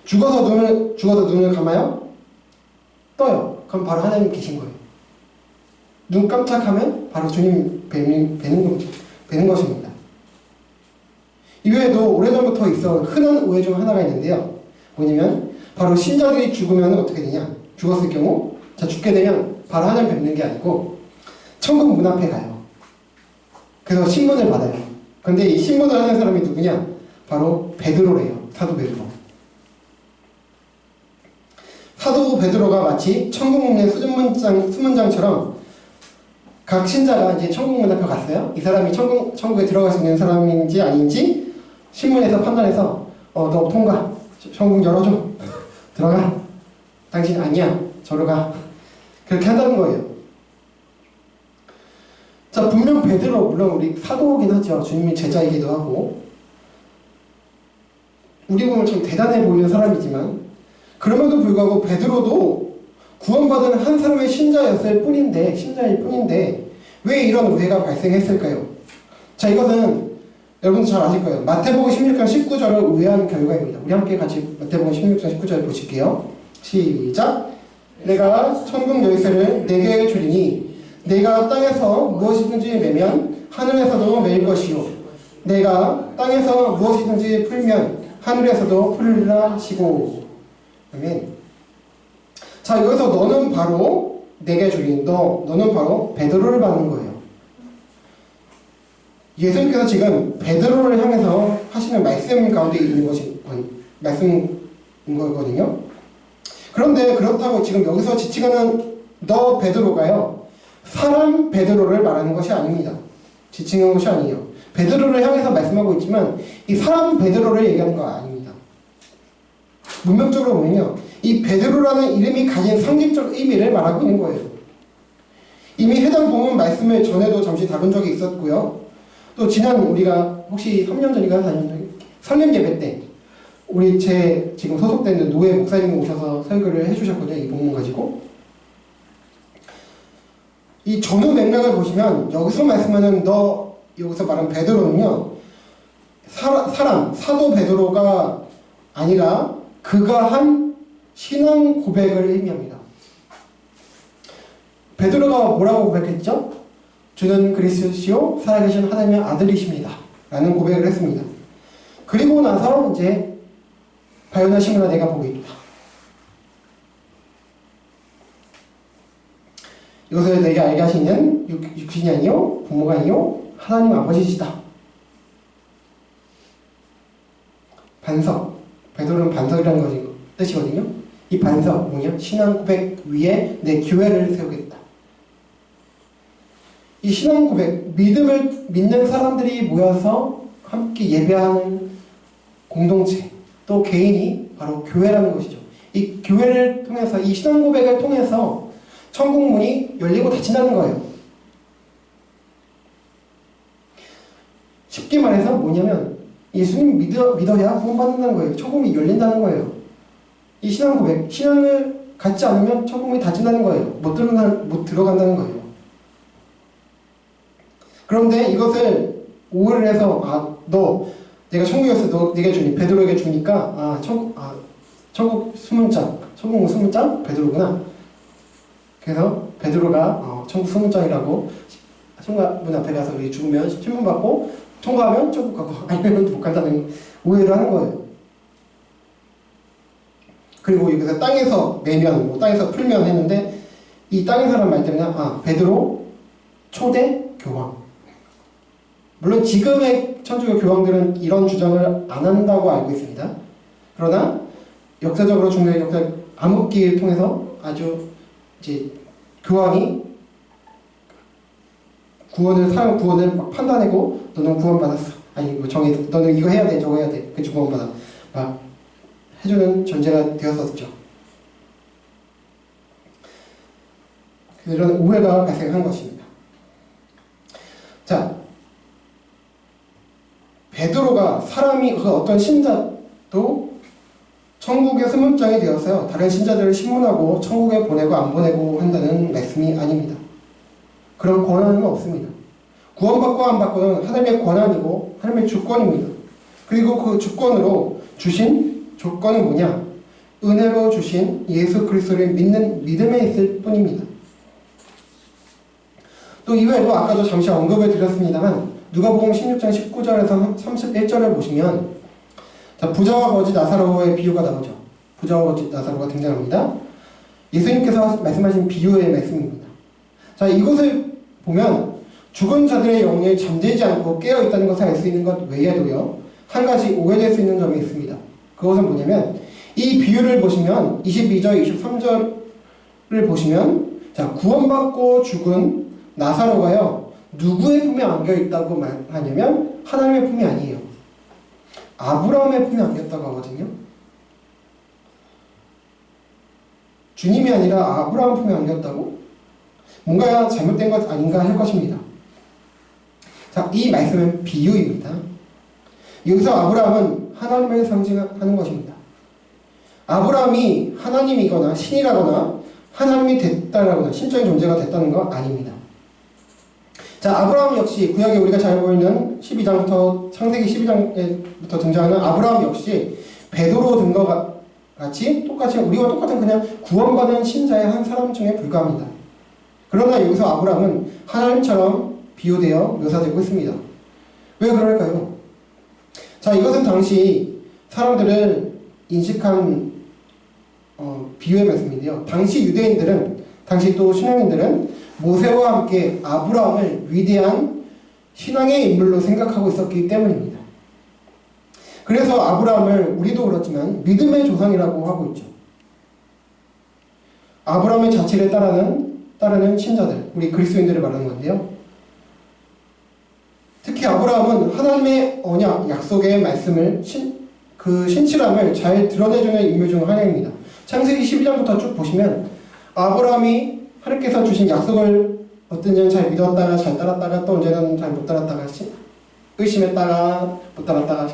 죽어서 눈을 감아요? 떠요. 그럼 바로 하나님 계신 거예요. 눈 깜짝하면 바로 주님 뵈는 것입니다. 이외에도 오래전부터 있어온 흔한 오해 중 하나가 있는데요. 뭐냐면 바로 신자들이 죽으면 어떻게 되냐? 죽었을 경우 죽게 되면 바로 하나님 뵙는 게 아니고 천국 문 앞에 가요. 그래서 신문을 받아요. 그런데 이 신문을 하는 사람이 누구냐? 바로 베드로래요. 사도 베드로. 사도 베드로가 마치 천국 문의 수문장처럼 각 신자가 이제 천국 문 앞에 갔어요. 이 사람이 천국에 들어갈 수 있는 사람인지 아닌지 신문에서 판단해서 너 통과. 천국 열어줘. 들어가. 당신 아니야. 저로 가. 그렇게 한다는 거예요. 자, 분명 베드로 물론 우리 사도이긴 하죠. 주님이 제자이기도 하고 우리 보면 참 대단해 보이는 사람이지만 그럼에도 불구하고 베드로도 구원받은 한 사람의 신자일 뿐인데 왜 이런 오해가 발생했을까요? 자, 이것은 여러분도 잘 아실 거예요. 마태복음 16장 19절을 오해한 결과입니다. 우리 함께 같이 마태복음 16장 19절 보실게요. 시작. 내가 천국 열쇠를 네게 주리니 내가 땅에서 무엇이든지 매면 하늘에서도 매일 것이요 내가 땅에서 무엇이든지 풀면 하늘에서도 풀리라 하시고. 아멘. 자, 여기서 너는 바로 내게 주린 너는 바로 베드로를 받는 거예요. 예수님께서 지금 베드로를 향해서 하시는 말씀 가운데 있는 것이 말씀인 거거든요. 그런데 그렇다고 지금 여기서 지칭하는 너 베드로가요, 사람 베드로를 말하는 것이 아닙니다. 지칭하는 것이 아니에요. 베드로를 향해서 말씀하고 있지만 이 사람 베드로를 얘기하는 거 아닙니다. 문맥적으로 보면요, 이 베드로라는 이름이 가진 상징적 의미를 말하고 있는 거예요. 이미 해당 본문 말씀을 전에도 잠시 다룬 적이 있었고요. 또 지난 우리가 혹시 3년 전인가 4년 전 설렘 예배 때 우리 제 지금 소속된 노예 목사님이 오셔서 설교를 해주셨거든요. 이 본문 가지고. 이 전후 맥락을 보시면 여기서 말씀하는 여기서 말한 베드로는요, 사도 베드로가 아니라 그가 한 신앙 고백을 의미합니다. 베드로가 뭐라고 고백했죠? 주는 그리스도시요 살아계신 하나님의 아들이십니다 라는 고백을 했습니다. 그리고 나서 이제 바요나 시므나 내가 보고 있다. 이것을 내게 알게 하시는 육신이 아니요 부모가 아니요 하나님 아버지시다. 반석, 베드로는 반석이라는 뜻이거든요. 이 반석 뭐냐? 신앙 고백 위에 내 교회를 세우겠다. 이 신앙 고백, 믿음을 믿는 사람들이 모여서 함께 예배하는 공동체, 또 개인이 바로 교회라는 것이죠. 이 교회를 통해서, 이 신앙 고백을 통해서 천국 문이 열리고 닫힌다는 거예요. 말해서 뭐냐면 예수님 믿어야 구원받는다는 거예요. 천국이 열린다는 거예요. 이 신앙 고백, 신앙을 갖지 않으면 천국이 닫힌다는 거예요. 못 들어간다는 거예요. 그런데 이것을 오해를 해서 내가 천국이었어. 네가 주니 베드로에게 주니까 천국 수문장, 천국 수문장 베드로구나. 그래서 베드로가 천국 수문장이라고 천국문 앞에 가서 우리 죽으면 신문 받고 통과하면 천국 가고 아니면 못 간다는 오해를 하는 거예요. 그리고 여기서 땅에서 내면, 땅에서 풀면 했는데 이 땅에서란 말 때문에 베드로 초대 교황. 물론 지금의 천주교 교황들은 이런 주장을 안 한다고 알고 있습니다. 그러나 역사적으로 중요한 역사 암흑기를 통해서 아주 이제 교황이 사람 구원을 막 판단하고 너는 구원받았어. 아니 뭐 정해서 너는 이거 해야 돼 저거 해야 돼. 그치 구원받아. 막 해주는 전제가 되었었죠. 이런 오해가 발생한 것입니다. 자, 베드로가 사람이 어떤 신자도 천국의 수문장이 되어서요 다른 신자들을 신문하고 천국에 보내고 안 보내고 한다는 말씀이 아닙니다. 그런 권한은 없습니다. 구원받고 안 받고는 하나님의 권한이고 하나님의 주권입니다. 그리고 그 주권으로 주신 조건은 뭐냐? 은혜로 주신 예수 그리스도를 믿는 믿음에 있을 뿐입니다. 또 이외에도 아까도 잠시 언급을 드렸습니다만 누가복음 16장 19절에서 31절을 보시면 부자와 거지 나사로의 비유가 나오죠. 부자와 거지 나사로가 등장합니다. 예수님께서 말씀하신 비유의 말씀입니다. 자, 이것을 보면 죽은 자들의 영이 잠들지 않고 깨어있다는 것을 알 수 있는 것 외에도요 한 가지 오해될 수 있는 점이 있습니다. 그것은 뭐냐면 이 비유를 보시면 22절, 23절을 보시면 구원받고 죽은 나사로가요 누구의 품에 안겨있다고 하냐면 하나님의 품이 아니에요. 아브라함의 품에 안겼다고 하거든요. 주님이 아니라 아브라함 품에 안겼다고? 뭔가 잘못된 것 아닌가 할 것입니다. 자, 이 말씀은 비유입니다. 여기서 아브라함은 하나님을 상징하는 것입니다. 아브라함이 하나님이거나 신이라거나 하나님이 됐다라거나 신적인 존재가 됐다는 거 아닙니다. 자, 아브라함 역시 구약에 우리가 잘 보이는 12장부터 창세기 12장부터 등장하는 아브라함 역시 베드로 등과 같이 우리와 똑같은 그냥 구원받은 신자의 한 사람 중에 불과합니다. 그러나 여기서 아브라함은 하나님처럼 비유되어 묘사되고 있습니다. 왜 그럴까요? 자, 이것은 당시 사람들을 인식한 비유의 말씀인데요. 당시 유대인들은, 당시 또 신앙인들은 모세와 함께 아브라함을 위대한 신앙의 인물로 생각하고 있었기 때문입니다. 그래서 아브라함을 우리도 그렇지만 믿음의 조상이라고 하고 있죠. 아브라함의 자취를 따르는 신자들, 우리 그리스도인들을 말하는 건데요. 특히 아브라함은 하나님의 언약, 약속의 말씀을 그 신실함을 잘 드러내주는 인물 중 하나입니다. 창세기 12장부터 쭉 보시면 아브라함이 하나님께서 주신 약속을 어떤 때는 잘 믿었다가 잘 따랐다가 또 언제는 잘 못 따랐다가 의심했다가 못 따랐다가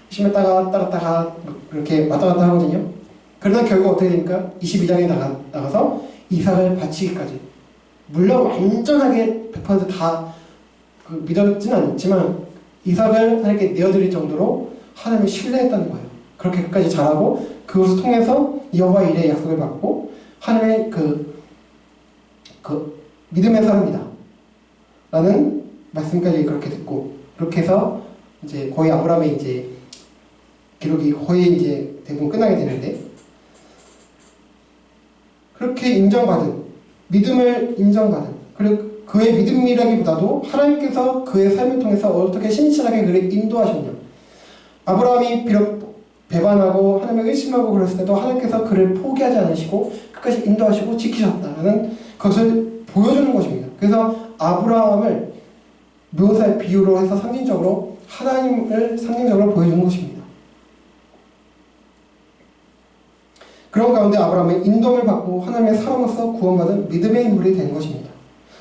의심했다가 따랐다가 그렇게 왔다 갔다 하거든요. 그러다 결국 어떻게 됩니까? 22장에 나가서 이삭을 바치기까지. 물론 완전하게 100% 믿었지는 않지만 이삭을 하나님께 내어드릴 정도로 하나님을 신뢰했다는 거예요. 그렇게 끝까지 잘하고 그것을 통해서 여호와 일의 약속을 받고 하나님의 그 믿음의 사람이다 라는 말씀까지 그렇게 듣고, 그렇게 해서 이제 거의 아브라함의 이제 기록이 거의 이제 대부분 끝나게 되는데, 그렇게 인정받은, 믿음을 인정받은, 그리고 그의 믿음이라기보다도 하나님께서 그의 삶을 통해서 어떻게 신실하게 그를 인도하셨냐. 아브라함이 비록 배반하고 하나님을 의심하고 그랬을 때도 하나님께서 그를 포기하지 않으시고 끝까지 인도하시고 지키셨다는 것을 보여주는 것입니다. 그래서 아브라함을 묘사의 비유로 해서 상징적으로 하나님을 상징적으로 보여주는 것입니다. 그런 가운데 아브라함은 인도를 받고 하나님의 사람으로서 구원받은 믿음의 인물이 된 것입니다.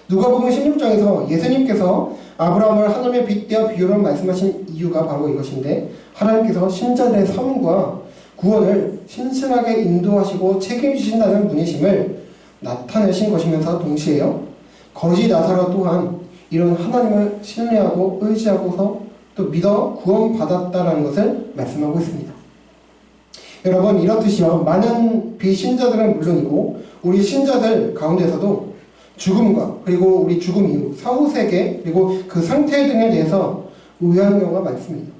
누가복음 16장에서 예수님께서 아브라함을 하나님의 빗대어 비유로 말씀하신 이유가 바로 이것인데, 하나님께서 신자들의 삶과 구원을 신실하게 인도하시고 책임지신다는 분이심을 나타내신 것이면서 동시에요, 거지 나사로 또한 이런 하나님을 신뢰하고 의지하고서 또 믿어 구원받았다라는 것을 말씀하고 있습니다. 여러분, 이렇듯이요, 많은 비신자들은 물론이고 우리 신자들 가운데서도 죽음과 그리고 우리 죽음 이후 사후세계 그리고 그 상태 등에 대해서 의아한 경우가 많습니다.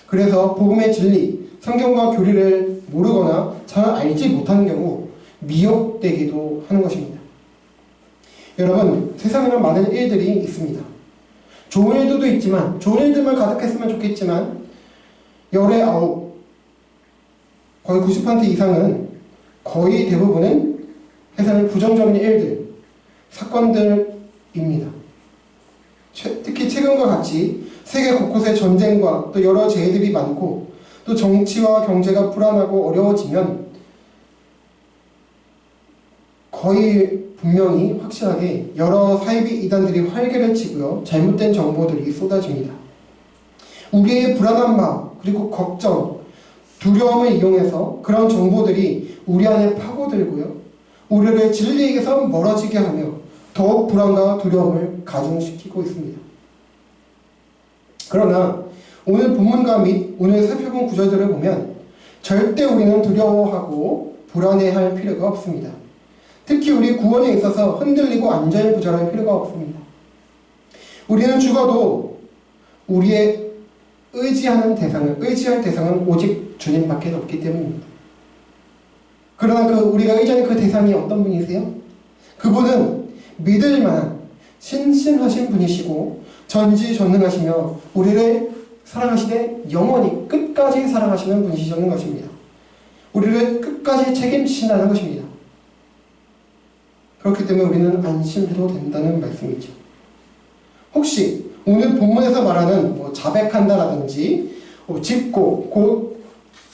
그래서 복음의 진리, 성경과 교리를 모르거나 잘 알지 못하는 경우 미혹되기도 하는 것입니다. 여러분, 세상에는 많은 일들이 있습니다. 좋은 일들도 있지만, 좋은 일들만 가득했으면 좋겠지만 열의 아홉, 거의 90% 이상은, 거의 대부분은 세상의 부정적인 일들, 사건들입니다. 특히 최근과 같이 세계 곳곳에 전쟁과 또 여러 재해들이 많고 또 정치와 경제가 불안하고 어려워지면 거의 분명히 확실하게 여러 사이비 이단들이 활개를 치고요, 잘못된 정보들이 쏟아집니다. 우리의 불안한 마음 그리고 걱정, 두려움을 이용해서 그런 정보들이 우리 안에 파고들고요, 우리를 진리에게서 멀어지게 하며 더욱 불안과 두려움을 가중시키고 있습니다. 그러나 오늘 본문과 및 오늘 살펴본 구절들을 보면 절대 우리는 두려워하고 불안해할 필요가 없습니다. 특히 우리 구원에 있어서 흔들리고 안절부절할 필요가 없습니다. 우리는 죽어도 우리의 의지할 대상은 오직 주님밖에 없기 때문입니다. 그러나 우리가 의지하는 그 대상이 어떤 분이세요? 그분은 믿을 만한 신실하신 분이시고 전지전능하시며 우리를 사랑하시되 영원히 끝까지 사랑하시는 분이시는 것입니다. 우리를 끝까지 책임지신다는 것입니다. 그렇기 때문에 우리는 안심해도 된다는 말씀이죠. 혹시 오늘 본문에서 말하는 자백한다라든지 짚고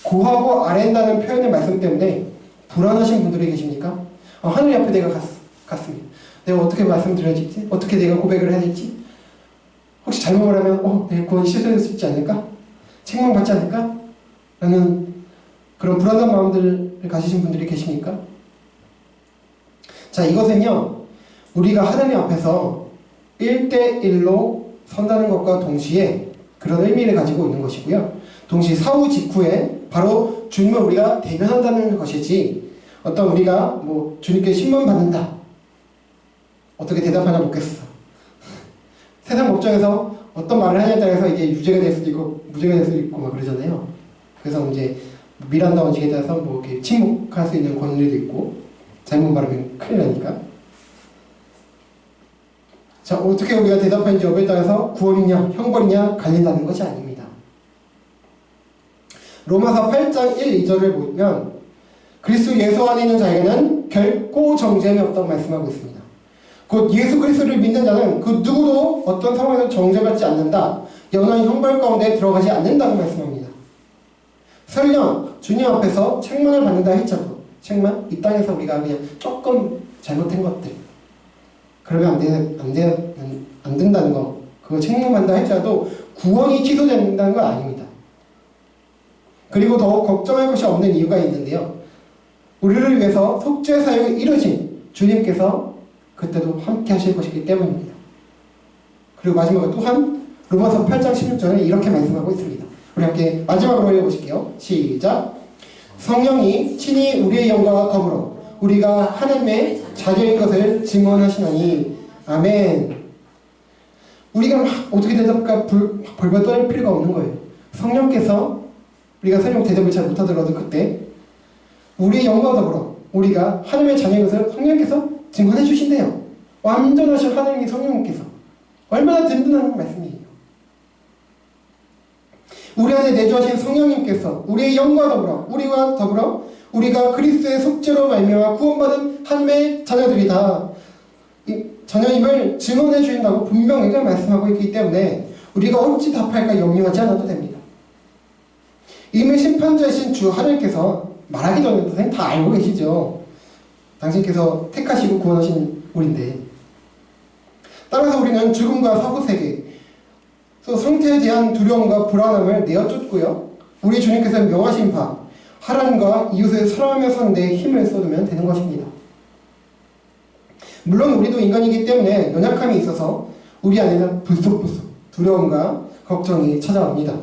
고하고 아랜다는 표현의 말씀 때문에 불안하신 분들이 계십니까? 하늘 앞에 내가 갔습니다. 내가 어떻게 말씀드려야 될지, 어떻게 내가 고백을 해야 될지, 혹시 잘못 말하면 내 구원이 실패될 수 있지 않을까? 책망받지 않을까? 라는 그런 불안한 마음들을 가지신 분들이 계십니까? 자, 이것은요, 우리가 하나님 앞에서 1대1로 선다는 것과 동시에 그런 의미를 가지고 있는 것이고요. 동시에 사후 직후에 바로 주님을 우리가 대면한다는 것이지, 어떤 우리가 주님께 신문 받는다, 어떻게 대답하냐 묻겠어. 세상 법정에서 어떤 말을 하냐에 따라서 이게 유죄가 될 수도 있고 무죄가 될 수도 있고 막 그러잖아요. 그래서 이제 미란다 원칙에 따라서 이렇게 침묵할 수 있는 권리도 있고, 잘못 말하면 큰일 나니까. 자, 어떻게 우리가 대답하는지 여부에 따라서 구원이냐 형벌이냐 갈린다는 것이 아닙니다. 로마서 8장 1, 2절을 보면 그리스도 예수 안에 있는 자에게는 결코 정죄함이 없다고 말씀하고 있습니다. 곧 예수 그리스도를 믿는 자는 그 누구도 어떤 상황에서 정죄받지 않는다, 영원한 형벌 가운데 들어가지 않는다고 말씀합니다. 설령 주님 앞에서 책망을 받는다 할지라도, 책망? 이 땅에서 우리가 그냥 조금 잘못한 것들, 그러면 안 된다는 거, 그거 책망받는다 할지라도 구원이 취소된다는 건 아닙니다. 그리고 더 걱정할 것이 없는 이유가 있는데요, 우리를 위해서 속죄 사역을 이루신 주님께서 그때도 함께 하실 것이기 때문입니다. 그리고 마지막으로 또한 로마서 8장 16절에 이렇게 말씀하고 있습니다. 우리 함께 마지막으로 읽어보실게요. 시작. 성령이 친히 우리의 영과 더불어 우리가 하나님의 자녀인 것을 증언하시나니. 아멘. 우리가 막 어떻게 대답할까 벌벌 떨 필요가 없는 거예요. 성령께서, 우리가 설령 대답을 잘 못하더라도 그때 우리의 영과 더불어 우리가 하나님의 자녀인 것을 성령께서 증언해 주신대요. 완전하신 하나님의 성령님께서. 얼마나 든든한 말씀이에요. 우리 안에 내주하신 성령님께서 우리의 영과 더불어 우리가 그리스도의 속죄로 말미암아 구원받은 하나님의 자녀들이다, 자녀임을 증언해 주신다고 분명하게 말씀하고 있기 때문에 우리가 어찌 답할까 염려하지 않아도 됩니다. 이미 심판자이신 주 하나님께서 말하기 전에 선생님 다 알고 계시죠. 당신께서 택하시고 구원하신 우리인데, 따라서 우리는 죽음과 사후세계, 또 상태에 대한 두려움과 불안함을 내어쫓고요. 우리 주님께서 명하신 바 하나님과 이웃을 사랑하며 사는 데 힘을 쏟으면 되는 것입니다. 물론 우리도 인간이기 때문에 연약함이 있어서 우리 안에는 불쑥불쑥 두려움과 걱정이 찾아옵니다.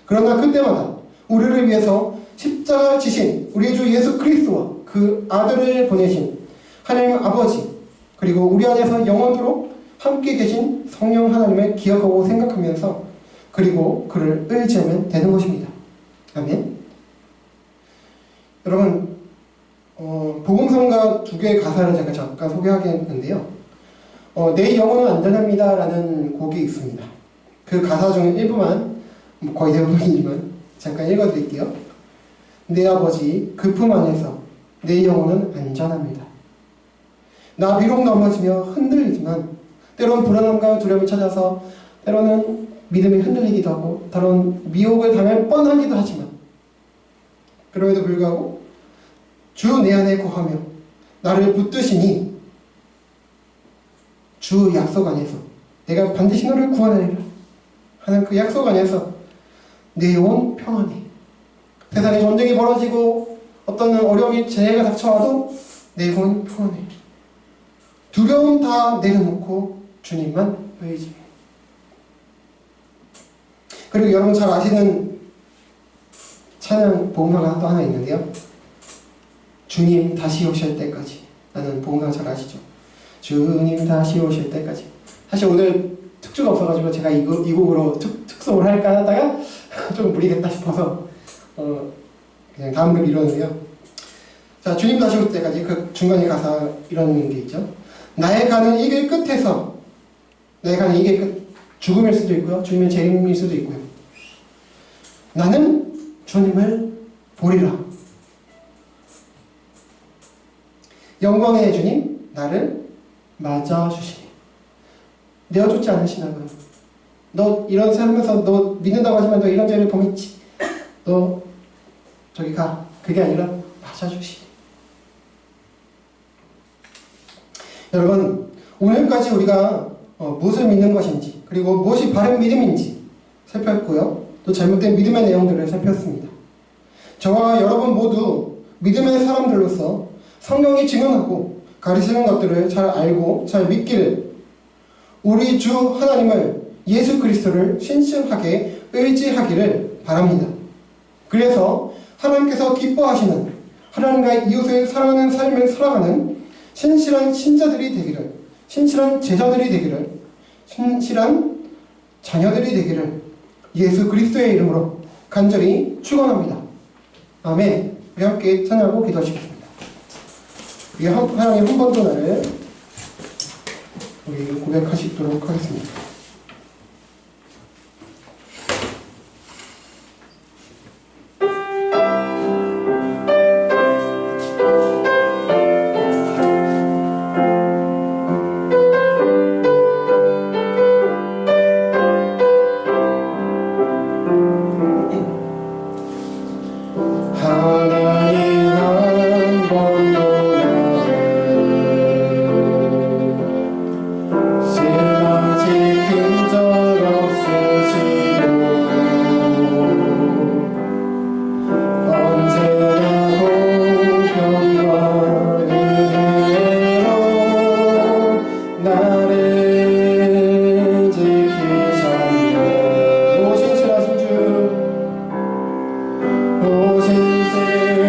그러나 그때마다 우리를 위해서 십자가를 지신 우리 주 예수 그리스도와 그 아들을 보내신 하나님 아버지, 그리고 우리 안에서 영원토록 함께 계신 성령 하나님을 기억하고 생각하면서 그리고 그를 의지하면 되는 것입니다. 아멘. 여러분, 복음성가 두 개의 가사를 제가 잠깐 소개하겠는데요. 내 영혼은 안전합니다 라는 곡이 있습니다. 그 가사 중 일부만, 거의 대부분이지만 잠깐 읽어드릴게요. 내 아버지 그 품 안에서 내 영혼은 안전합니다. 나 비록 넘어지며 흔들리지만 때론 불안함과 두려움이 찾아서 때로는 믿음이 흔들리기도 하고 때론 미혹을 당할 뻔하기도 하지만 그럼에도 불구하고 주 내 안에 거하며 나를 붙드시니 주 약속 안에서 내가 반드시 너를 구원하리라 하는 그 약속 안에서 내 영혼 평안해. 세상에 전쟁이 벌어지고 어떤 어려움이 재해가 닥쳐와도 내 영혼 평안해. 두려움 다 내려놓고 주님만 의지해. 그리고 여러분 잘 아시는 찬양 복음가가 또 하나 있는데요. 주님 다시 오실 때까지 라는 복음가 잘 아시죠? 주님 다시 오실 때까지. 사실 오늘 특주가 없어가지고 제가 이 곡으로 특송을 할까 하다가 좀 무리겠다 싶어서 그냥 다음으로 미뤘는데요. 자, 주님 다시 오실 때까지 그 중간에 가사 이런 게 있죠. 나의 가는 이 길 끝에서 나의 가는 이 길 끝, 죽음일 수도 있고요. 주님의 재림일 수도 있고요. 나는 주님을 보리라. 영광의 주님 나를 맞아주시니. 내어쫓지 않으시나고요. 너 이런 살면서 너 믿는다고 하지만 너 이런 죄를 범했지. 너 저기 가. 그게 아니라 맞아주시니. 여러분, 오늘까지 우리가 무엇을 믿는 것인지 그리고 무엇이 바른 믿음인지 살폈고요. 또 잘못된 믿음의 내용들을 살폈습니다. 저와 여러분 모두 믿음의 사람들로서 성경이 증언하고 가르치는 것들을 잘 알고 잘 믿기를, 우리 주 하나님을 예수 그리스도를 신실하게 의지하기를 바랍니다. 그래서 하나님께서 기뻐하시는 하나님과 이웃을 사랑하는 삶을 살아가는 신실한 신자들이 되기를, 신실한 제자들이 되기를, 신실한 자녀들이 되기를 예수 그리스도의 이름으로 간절히 축원합니다. 아멘. 우리 함께 찬양하고 기도하시겠습니다. 우리 하나님 한 번 더 나를 우리 고백하시도록 하겠습니다. 오신세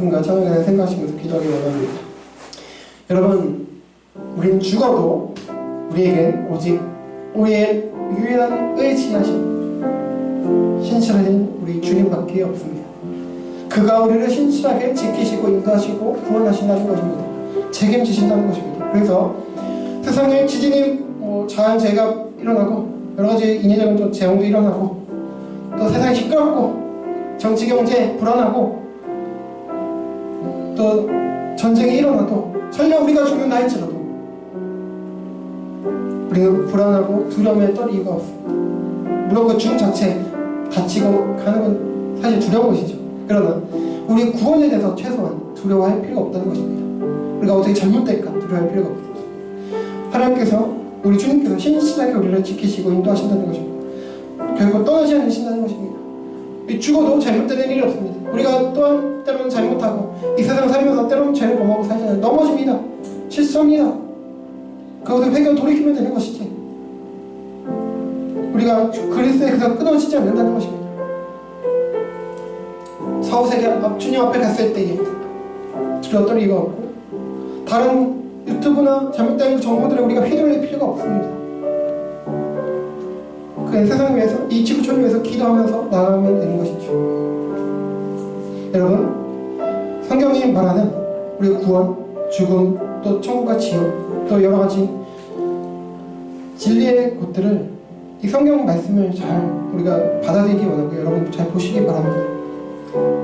말씀과 찬양을 생각하시면서 기도하기 원합니다. 여러분, 우리는 죽어도 우리에겐 오직 우리의 유일한 의지하신 신실하신 우리 주님밖에 없습니다. 그가 우리를 신실하게 지키시고 인도하시고 구원하신다는 것입니다. 책임지신다는 것입니다. 그래서 세상에 지진이 자연재해가 일어나고 여러가지 인위적인 재앙도 일어나고 또 세상이 시끄럽고 정치 경제 불안하고 또 전쟁이 일어나도 설령 우리가 죽는다 할지라도 우리는 불안하고 두려움에 떨 이유가 없습니다. 물론 그 죽음 자체 다치고 가는 건 사실 두려운 것이죠. 그러나 우리 구원에 대해서 최소한 두려워할 필요가 없다는 것입니다. 우리가 어떻게 잘못될까 두려워할 필요가 없습니다. 하나님께서 우리 주님께서 신실하게 우리를 지키시고 인도하신다는 것입니다. 결국 떠나지 않으신다는 것입니다. 죽어도 잘못되는 일이 없습니다. 우리가 또한 때로는 잘못하고 이 세상 살면서 때로는 죄를 범하고 살잖아요. 넘어집니다. 실수합니다. 그것을 회개하고 돌이키면 되는 것이지 우리가 그리스도에서 끊어지지 않는다는 것입니다. 사후세계 주님 앞에 갔을 때에 두려웠던 이유가 없고 다른 유튜브나 잘못된 정보들에 우리가 휘둘릴 필요가 없습니다. 그 세상을 위해서 이 지구촌을 위해서 기도하면서 나아가면 되는 것이죠. 여러분, 성경이 말하는 우리의 구원, 죽음, 또 천국과 지옥, 또 여러가지 진리의 것들을 이 성경 말씀을 잘 우리가 받아들이기 원하고 여러분 잘 보시기 바랍니다.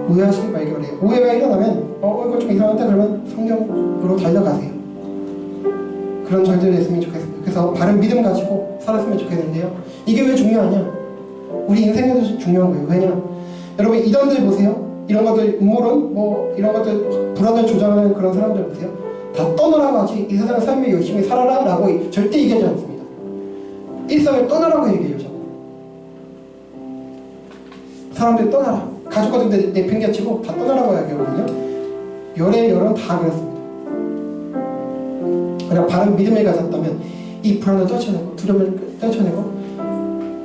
오해하시기 말기 바래요. 오해가 일어나면 이거 좀 이상한데 그러면 성경으로 달려가세요. 그런 절들이 됐으면 좋겠습니다. 그래서 바른 믿음 가지고 살았으면 좋겠는데요. 이게 왜 중요하냐? 우리 인생에도 중요한 거예요. 왜냐? 여러분 이단들 보세요. 이런 것들 음모론 이런 것들 불안을 조장하는 그런 사람들 보세요. 다 떠나라고 하지 이 세상 삶에 열심히 살아라 라고 절대 얘기하지 않습니다. 일상을 떠나라고 얘기해요. 자꾸 사람들 떠나라. 가족과도 내팽개치고 다 떠나라고 얘기하거든요. 열의 다 그렇습니다. 그냥 바른 믿음을 가졌다면 이 불안을 떨쳐내고 두려움을 떨쳐내고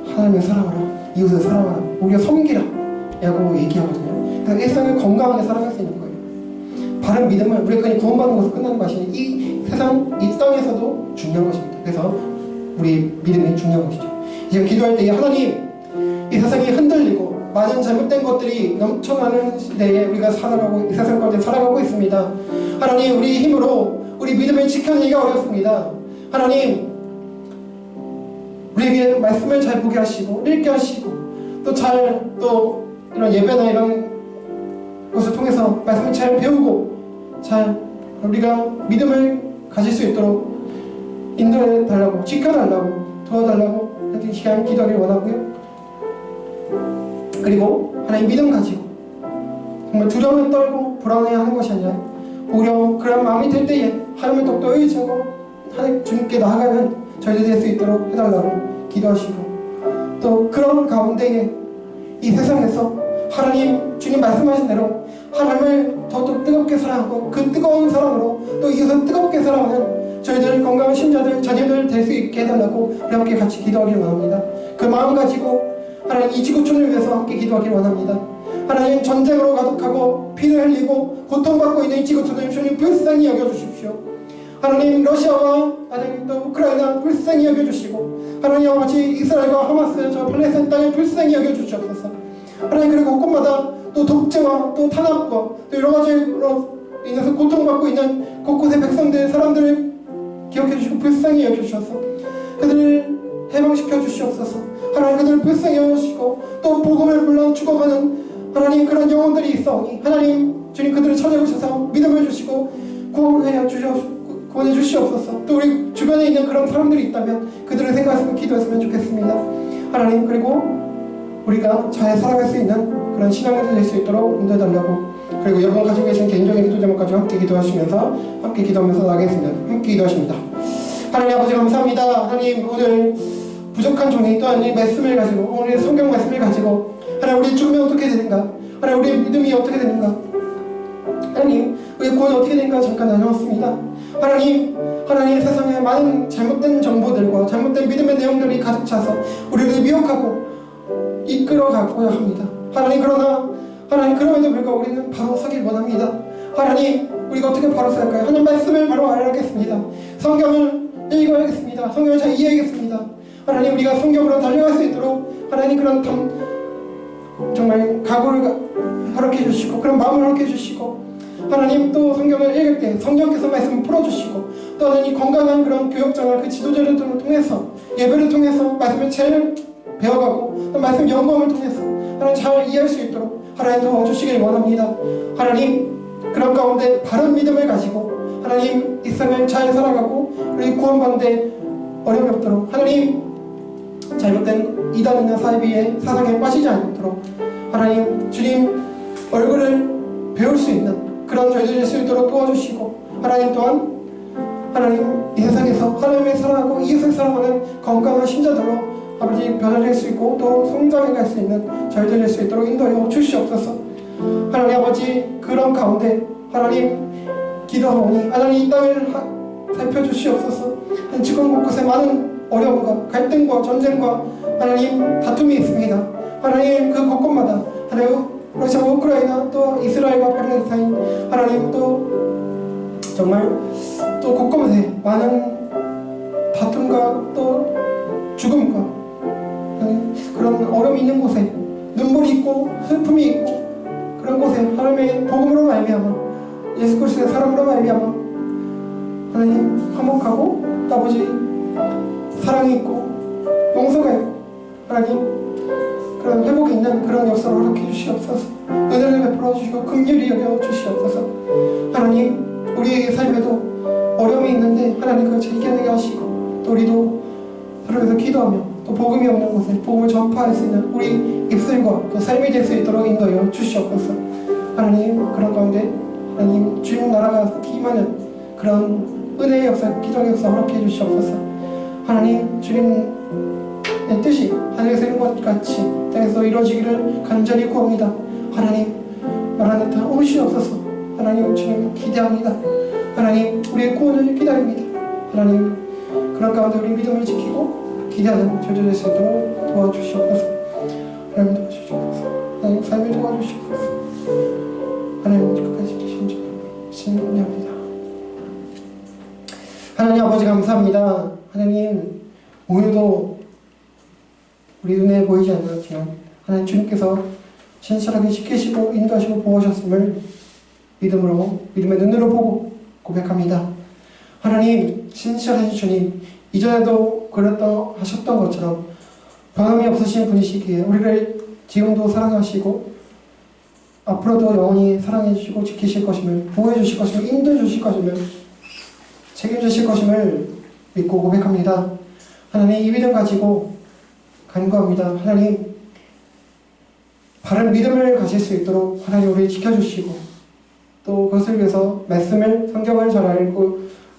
하나님을 사랑하라, 이웃을 사랑하라, 오히려 섬기라 라고 얘기하거든요. 그래서 일상을 건강하게 살아갈 수 있는 거예요. 바른 믿음은 우리가 그냥 구원받는 것으로 끝나는 것이 아니라 이 세상, 이 땅에서도 중요한 것입니다. 그래서 우리 믿음이 중요한 것이죠. 이제 기도할 때 하나님, 이 세상이 흔들리고 많은 잘못된 것들이 넘쳐나는 시대에 우리가 살아가고 이 세상 가운데 살아가고 있습니다. 하나님, 우리 힘으로 우리 믿음을 지켜내기가 어렵습니다. 하나님, 우리에게 말씀을 잘 보게 하시고 읽게 하시고 또 이런 예배나 이런 것을 통해서 말씀을 잘 배우고 잘 우리가 믿음을 가질 수 있도록 인도해 달라고, 지켜달라고, 도와달라고 이렇게 시간 기도하기를 원하고요. 그리고 하나님 믿음 가지고 정말 두려움을 떨고 불안해하는 것이 아니라 오히려 그런 마음이 들 때에 하나님을 더욱더 의지하고 하나님 주님께 나아가는 저희들이 될 수 있도록 해달라고 기도하시고 또 그런 가운데에 이 세상에서 하나님 주님 말씀하신 대로 하나님을 더욱더 뜨겁게 사랑하고 그 뜨거운 사랑으로 또 이웃을 뜨겁게 사랑하는 저희들 건강한 신자들 자녀들 될 수 있게 해달라고 우리 함께 같이 기도하기를 원합니다. 그 마음 가지고 하나님 이 지구촌을 위해서 함께 기도하기를 원합니다. 하나님 전쟁으로 가득하고 피를 흘리고 고통받고 있는 이 지구촌을 주님 불쌍히 여겨주십시오. 하나님 러시아와 하나님 또 우크라이나 불쌍히 여겨주시고 하나님 아버지 이스라엘과 하마스 저 팔레스타인 땅에 불쌍히 여겨주시옵소서. 하나님 그리고 곳곳마다 또 독재와 또 탄압과 또 여러가지로 인해서 고통받고 있는 곳곳의 백성들 사람들을 기억해 주시고 불쌍히 여겨주셔서 그들을 해방시켜 주시옵소서. 하나님 그들을 불쌍히 여겨주시고 또 복음을 불러 죽어가는 하나님 그런 영혼들이 있사오니 하나님 주님 그들을 찾아오셔서 믿음을 주시고 구원해 주시옵소서. 또 우리 주변에 있는 그런 사람들이 있다면 그들을 생각했으면 기도했으면 좋겠습니다. 하나님 그리고 우리가 잘 살아갈 수 있는 그런 신앙을 될 수 있도록 인도해달라고 그리고 여러분 가지고 계신 개인적인 기도 제목까지 함께 기도하시면서 함께 기도하면서 나가겠습니다. 함께 기도하십니다. 하나님 아버지 감사합니다. 하나님 오늘 부족한 종이 또한 이 말씀을 가지고 오늘 성경 말씀을 가지고 하나님 우리 죽으면 어떻게 되는가 하나님 우리 믿음이 어떻게 되는가 하나님 우리 구원이 어떻게 되는가 잠깐 나누었습니다. 하나님 세상에 많은 잘못된 정보들과 잘못된 믿음의 내용들이 가득 차서 우리를 미혹하고 이끌어가고야 합니다. 하나님 그러나 하나님 그럼에도 불구하고 우리는 바로 서길 원합니다. 하나님, 우리가 어떻게 바로 살까요? 하나님 말씀을 바로 알아야겠습니다. 성경을 읽어야겠습니다. 성경을 잘 이해하겠습니다. 하나님, 우리가 성경으로 달려갈 수 있도록 하나님 그런 정말 각오를 허락해 주시고 그런 마음을 허락해 주시고, 하나님 또 성경을 읽을 때 성령께서 말씀을 풀어주시고, 또 하나님 건강한 그런 교육장을 그 지도자를 통해서 예배를 통해서 말씀을 잘 배워가고 또 말씀 연구함을 통해서 하나님 잘 이해할 수 있도록 하나님 도와주시길 원합니다. 하나님, 그런 가운데 바른 믿음을 가지고 하나님 이 생을 잘 살아가고 우리 구원받는데 어려움이 없도록, 하나님 잘못된 이단이나 사이비의 사상에 빠지지 않도록 하나님 주님 얼굴을 배울 수 있는 그런 저희들 될 수 있도록 도와주시고, 하나님 또한 하나님 이 세상에서 하나님을 사랑하고 이웃을 사랑하는 건강한 신자들로 아버지 변화될 수 있고 또 성장해 갈 수 있는 저희들 될 수 있도록 인도하여 주시옵소서. 하나님 아버지, 그런 가운데 하나님 기도하오니 하나님 이 땅을 살펴주시옵소서. 지금 곳곳에 많은 어려움과 갈등과 전쟁과 하나님 다툼이 있습니다. 하나님 그 곳곳마다 하나님 러시아와 우크라이나 또 이스라엘과 팔레스타인, 하나님 또 정말 또 곳곳에 많은 다툼과 또 죽음과 그런 어려움이 있는 곳에 눈물이 있고 슬픔이 있고 그런 곳에 하나님의 복음으로 말미암아 예수 그리스도의 사랑으로 말미암아 하나님 화목하고 아버지 사랑이 있고 용서가 있고 하나님 그런 회복이 있는 그런 역사를 허락해 주시옵소서. 은혜를 베풀어 주시고 긍휼히 여겨 주시옵소서. 하나님, 우리의 삶에도 어려움이 있는데 하나님 그걸 잘 이겨내게 하시고, 또 우리도 하루에서 기도하며 또 복음이 없는 곳에 복음을 전파할 수 있는 우리 입술과 또 삶이 될 수 있도록 인도하여 주시옵소서. 하나님, 그런 가운데 하나님 주님 나라가 기임하는 그런 은혜의 역사, 기적의 역사 허락해 주시옵소서. 하나님, 주님의 뜻이 하늘에서 이룬 것 같이 땅에서 이루어지기를 간절히 구합니다. 하나님, 마라나타 오시옵소서. 하나님, 주님 기대합니다. 하나님, 우리의 구원을 기다립니다. 하나님, 그런 가운데 우리 믿음을 지키고 기대하는 저희들 될 수 있도록 도와주시옵소서. 하나님 도와주시옵소서. 하나님 삶을 도와주시옵소서. 하나님 끝까지 신뢰합니다. 하나님 아버지 감사합니다. 하나님, 오늘도 우리 눈에 보이지 않았지만 하나님 주님께서 신실하게 지키시고 인도하시고 보호하셨음을 믿음의 눈으로 보고 고백합니다. 하나님, 신실하신 주님, 이전에도 하셨던 것처럼 변함이 없으신 분이시기에 우리를 지금도 사랑하시고 앞으로도 영원히 사랑해 주시고 지키실 것임을, 보호해 주실 것임을, 인도해 주실 것임을, 책임지실 것임을 믿고 고백합니다. 하나님, 이 믿음 가지고 간구합니다. 하나님, 바른 믿음을 가질 수 있도록 하나님 우리를 지켜주시고 또 그것을 위해서 말씀을, 성경을 잘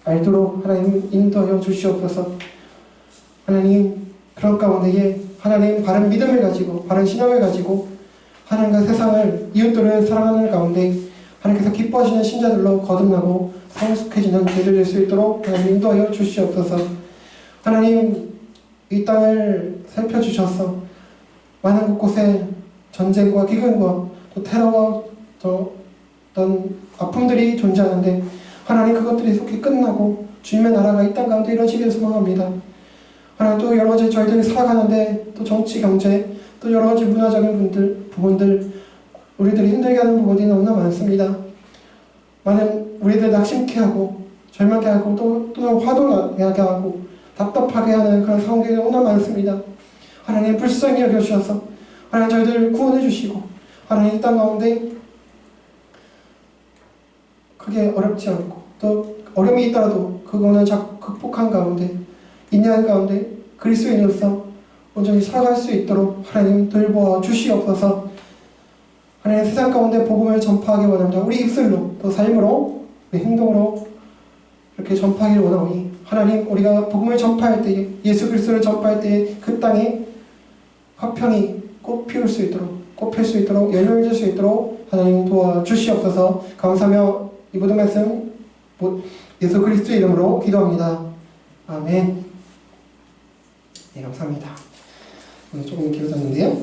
알도록 하나님 인도하여 주시옵소서. 하나님, 그런 가운데에 하나님 바른 믿음을 가지고 바른 신앙을 가지고 하나님과 세상을, 이웃들을 사랑하는 가운데 하나님께서 기뻐하시는 신자들로 거듭나고 성숙해지는 저희들 될 수 있도록 하나님 인도하여 주시옵소서. 하나님, 이 땅을 살펴주셔서 많은 곳곳에 전쟁과 기근과 또 테러와 어떤 아픔들이 존재하는데 하나님 그것들이 속히 끝나고 주님의 나라가 이 땅 가운데 이루어지기를 소망합니다. 하나님, 또 여러 가지 저희들이 살아가는데 또 정치, 경제, 또 여러 가지 문화적인 부분들 우리들이 힘들게 하는 부분이 너무나 많습니다. 많은 우리들 낙심케 하고 절망케 하고 또는 화도나게 하고 답답하게 하는 그런 상황들이 너무나 많습니다. 하나님, 불쌍히 여겨주셔서 하나님 저희들 구원해 주시고 하나님 이 땅 가운데 그게 어렵지 않고 또 어려움이 있더라도 그거는 극복한 가운데 인내한 가운데 그리스도인으로서 온전히 살아갈 수 있도록 하나님 돌보아 주시옵소서. 하나님, 세상 가운데 복음을 전파하기 원합니다. 우리 입술로 또 삶으로 우리 행동으로 이렇게 전파하기를 원하오니 하나님, 우리가 복음을 전파할 때에, 예수 그리스도를 전파할 때에 그 땅에 화평이 꽃필 수 있도록 열려질 수 있도록 하나님 도와주시옵소서. 감사하며 이 모든 말씀 예수 그리스도의 이름으로 기도합니다. 아멘. 네, 감사합니다. 오늘 조금 길어졌는데요.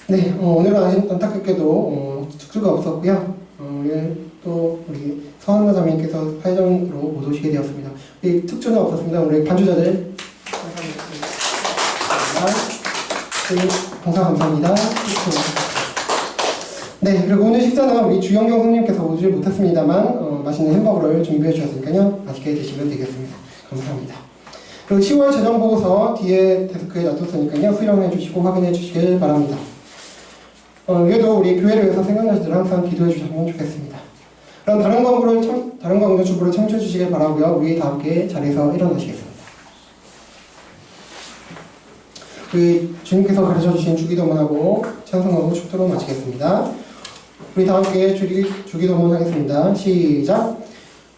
네, 오늘은 안타깝게도 특수가 없었고요. 오늘 또 우리 서한나 자매님께서 사회정으로 못 오시게 되었습니다. 우리 특조는 없었습니다. 우리 반주자들 봉사 감사합니다. 네, 그리고 오늘 식사는 우리 주영경 선생님께서 오지 못했습니다만 맛있는 햄버거를 준비해 주셨으니까요. 맛있게 드시면 되겠습니다. 감사합니다. 그리고 10월 재정보고서 뒤에 데스크에 놔뒀으니까요. 수령해 주시고 확인해 주시길 바랍니다. 외에도 우리 교회를 위해서 생각나시들 항상 기도해 주셨으면 좋겠습니다. 그럼 다른 광고 주부를 청취해 주시길 바라고요. 우리 다 함께 자리에서 일어나시겠습니다. 우리 주님께서 가르쳐 주신 주기도문하고 찬송하고 축도로 마치겠습니다. 우리 다 함께 주기도문 하겠습니다. 시작.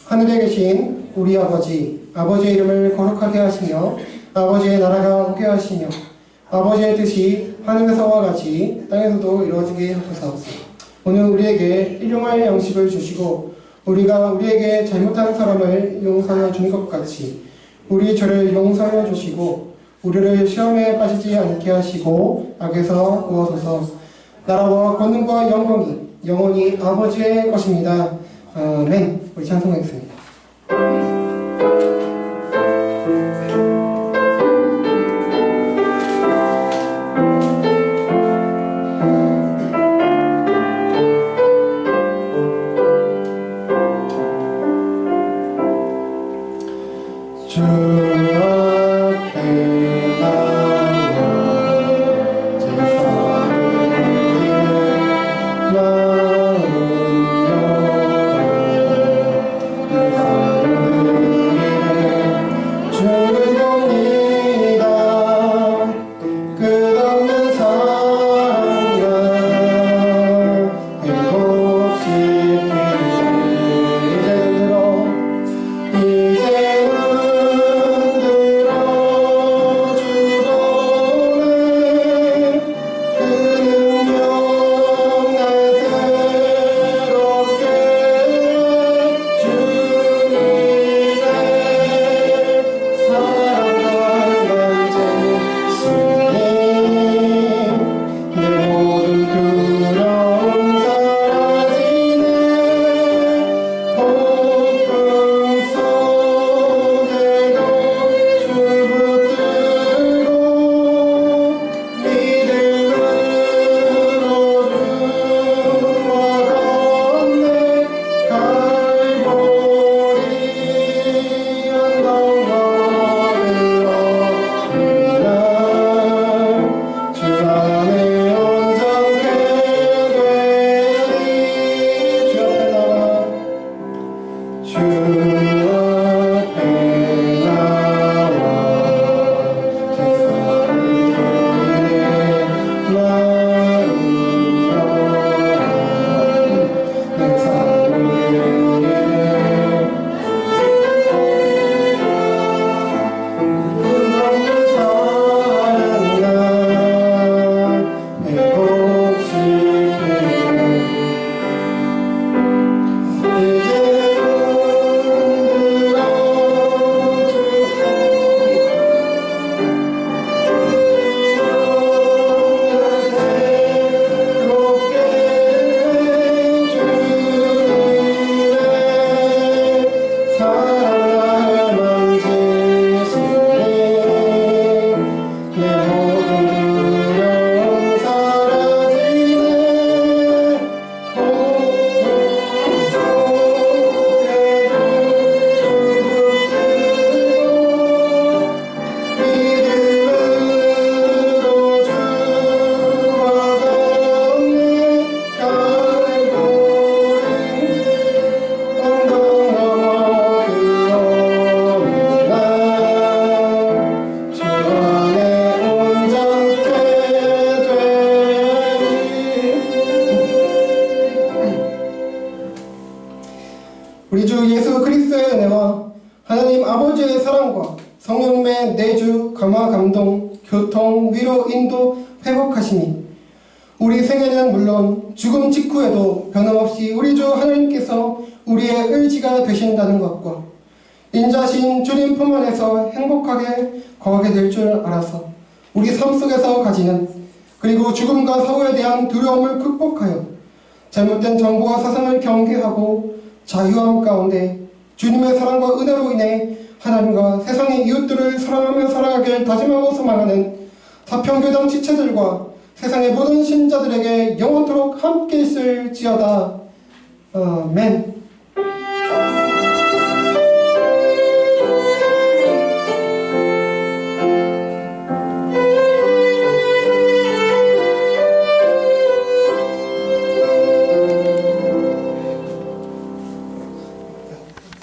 하늘에 계신 우리 아버지, 아버지의 이름을 거룩하게 하시며 아버지의 나라가 오게 하시며 아버지의 뜻이 하늘에서와 같이 땅에서도 이루어지게 하소서. 오늘 우리에게 일용할 양식을 주시고 우리가 우리에게 잘못한 사람을 용서하여 준 것 같이 우리 죄를 용서하여 주시고 우리를 시험에 빠지지 않게 하시고 악에서 구하소서. 나라와 권능과 영광이 영원히 아버지의 것입니다. 아멘. 우리 찬송하겠습니다. 우리 주 예수 그리스도의 은혜와 하나님 아버지의 사랑과 성령님의 내주, 감화, 감동, 교통, 위로, 인도, 회복하심이 우리 생애는 물론 죽음 직후에도 변함없이 우리 주 하나님께서 우리의 의지가 되신다는 것과 인자신 주님 품 안에서 행복하게 거하게 될 줄 알아서 우리 삶 속에서 가지는 그리고 죽음과 사고에 대한 두려움을 극복하여 잘못된 정보와 사상을 경계하고 자유함 가운데 주님의 사랑과 은혜로 인해 하나님과 세상의 이웃들을 사랑하며 살아가길 다짐하고 소망하는 사평교장 지체들과 세상의 모든 신자들에게 영원토록 함께 있을지어다. 아멘.